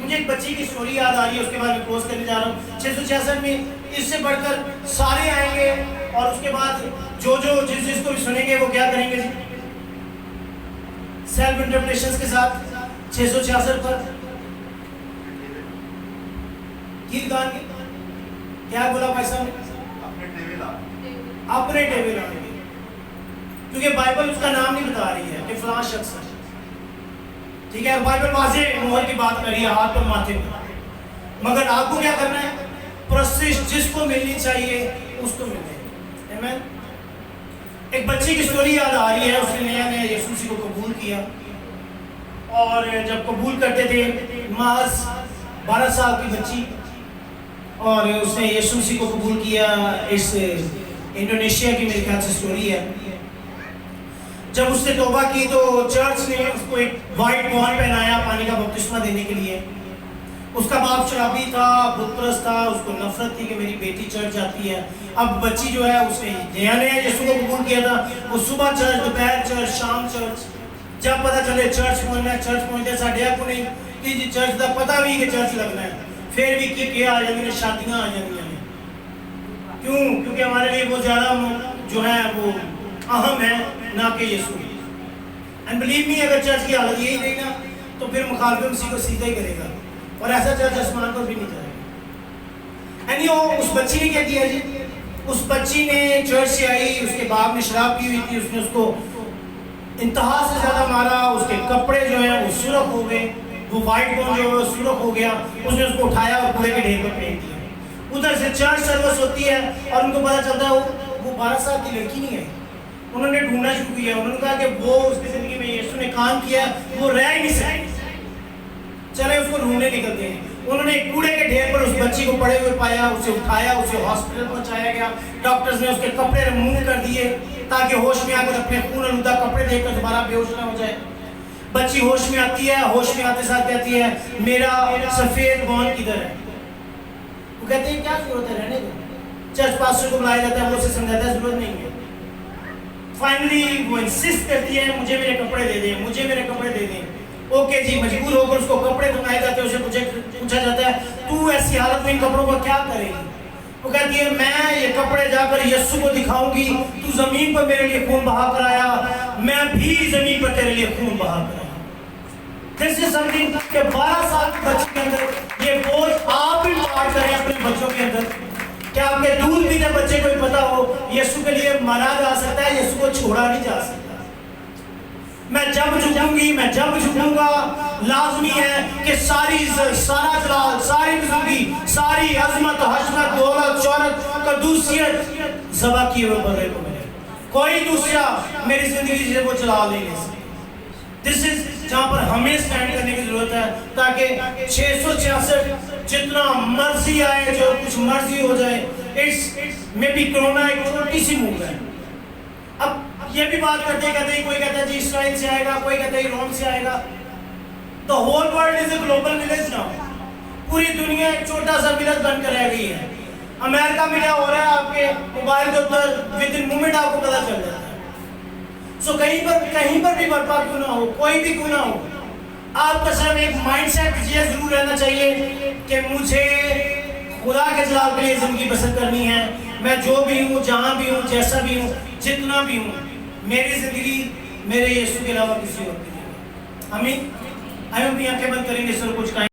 مجھے ایک بچی کی سٹوری یاد آ رہی ہے، اس کے بعد میں کلوز کرنے جا رہا ہوں. 666 میں اس سے بڑھ کر سارے آئیں گے اور اس کے بعد جو جس کو بھی سنیں گے وہ کیا کریں گے جی؟ سیلف انٹرپریشنز کے ساتھ 666 پر گیت گان کے کیا بولا بھائی صاحب نے؟ اپنے ٹیبل آنے گے، کیونکہ بائبل اس کا نام نہیں بتا رہی ہے کہ فلاں شخص ہے. ٹھیک ہے، بائبل واضح مہر کی بات کر رہی ہے ہاتھ پر ماتھے پر. مگر آپ کو کیا کرنا ہے؟ پرستش جس کو ملنی چاہیے اس کو ملے. آمین. ایک بچی کی سٹوری یاد آ رہی ہے، اس نے نیا نیا یسوع مسیح کو قبول کیا اور جب قبول کرتے تھے محض 12 سال کی بچی، اور اس نے یسوع مسیح کو قبول کیا. اس انڈونیشیا کی میرے خیال سے سٹوری ہے. جب اس نے توبہ کی تو چرچ نے اس کو ایک وائٹ گاؤن پہنایا پانی کا بپتسمہ دینے کے لیے. اس کا باپ شرابی تھا، بت پرست تھا، اس کو نفرت تھی کہ میری بیٹی چرچ جاتی ہے. اب بچی جو ہے اس نے نیا نیا یسوع کو قبول کیا تھا، وہ صبح چرچ، دوپہر چرچ، شام چرچ. جب پتہ چلے چرچ پہنچنا ہے، چرچ پہنچتے ساڑھے آپ کو نہیں کہ جی چرچ کا پتہ بھی کہ چرچ لگنا ہے. پھر بھی کیا آ جاتی ہیں، شادیاں آ جاتی ہیں. کیوں؟ کیونکہ ہمارے لیے وہ زیادہ جو ہے وہ اہم ہے نہ کہ یسوع. اینڈ بلیو می، اگر چرچ کی حالت یہی رہی نا تو پھر مخالف مسیح کو سیدھا ہی کرے گا اور ایسا چرچ آسمان پر بھی نہیں جائے گا. اس بچی نے کیا کیا جی؟ اس بچی نے چرچ سے آئی, اس کے باپ نے شراب پی ہوئی تھی, اس نے اس کو انتہا سے زیادہ مارا, اس کے کپڑے جو ہیں وہ سرخ ہو گئے, وہ وائٹ بون جو ہے سرخ ہو گیا, اس نے اس کو اٹھایا اور کوڑے کے ڈھیر پر پھینک دیا. ادھر سے چرچ سروس ہوتی ہے اور ان کو پتا چلتا ہے وہ 12 سال کی لڑکی نہیں ہے. انہوں نے ڈھونڈنا شروع کیا, انہوں نے کہا کہ وہ اس کی زندگی میں یسوع نے کام کیا, وہ رہ ہی نہیں سکتی, چلے اس کو ڈھونڈنے نکلتے ہیں. انہوں نے ایک کوڑے کے ڈھیر پر اس بچی کو پڑے ہوئے پایا, اسے اٹھایا, اسے ہاسپٹل پہنچایا گیا. ڈاکٹرز نے اس کے کپڑے ریموو کر دیے تاکہ ہوش میں آ کر اپنے خون آلودہ کپڑے دیکھ کر دوبارہ بے ہوش نہ ہو جائے. بچی ہوش میں آتی ہے, ہوش میں آتے ساتھ کہتی ہے میرا سفید بون کدھر ہے؟ وہ کہتے ہیں کیا ضرورت ہے, رہنے دو. چرچ پاسٹر کو بلایا جاتا ہے, وہ اسے سمجھاتا ہے ضرورت نہیں ہے. فائنلی وہ انسسٹ کرتی ہے مجھے میرے کپڑے دے دیں, مجھے میرے کپڑے دے دیں. اوکے جی, مجبور ہو کر اس کو کپڑے دکھائے جاتے ہیں. اسے پوچھا جاتا ہے تو ایسی حالت میں ان کپڑوں کو کیا کرے گی؟ وہ کہتی ہے میں یہ کپڑے جا کر یسوع کو دکھاؤں گی, تو زمین پر میرے لیے خون بہا کر آیا, میں بھی زمین پر تیرے لیے خون بہا کر آیا. This is something کہ 12 سال کی بچی کے اندر یہ بوجھ آپ بھی پاٹ کریں اپنے بچوں کے اندر, کہ آپ کے دودھ پیتے بچے کو بھی پتا ہو یسوع کے لیے مرا جا سکتا ہے, یسوع کو چھوڑا نہیں جا سکتا. میں جب جھکوں گی, میں جب جھکوں گا, لازمی ہے کہ سارا جلال, ساری بزرگی, ساری عظمت, حشمت, دولت, شہرت, قدوسیت ذبح کیے ہوئے بندے کو ملے. کوئی دوسرا میری زندگی سے وہ جلال نہیں لے سکتا. This is جہاں پر ہمیں سٹینڈ کرنے کی ضرورت ہے تاکہ 666 جتنا مرضی آئے, جو کچھ مرضی ہو جائے, میں بھی کرونا ایک چھوٹی سی موو ہے. اب یہ بھی بات کرتے ہیں, کوئی کہتا ہے جی اسرائیل سے آئے گا, کوئی کہتا ہے روم سے آئے گا. The whole world is a global village now. پوری دنیا ایک چھوٹا سا ولیج بن کر رہ گئی ہے. امریکہ میں کیا ہو رہا ہے آپ کے موبائل کے اوپر ود ان مومنٹ آپ کو پتا چل جاتا ہے. سو کہیں پر بھی برپا کیوں نہ ہو, کوئی بھی کیوں نہ ہو, آپ کا صرف ایک مائنڈ سیٹ یہ ضرور رہنا چاہیے کہ مجھے خدا کے جلال کے لیے زندگی بسر کرنی ہے. میں جو بھی ہوں, جہاں بھی ہوں, جیسا بھی ہوں, جتنا بھی ہوں, میری زندگی میرے یسوع کے علاوہ کسی اور کی نہیں. آمین. ہم اپنی آنکھیں بند کریں گے, سر کچھ کہیں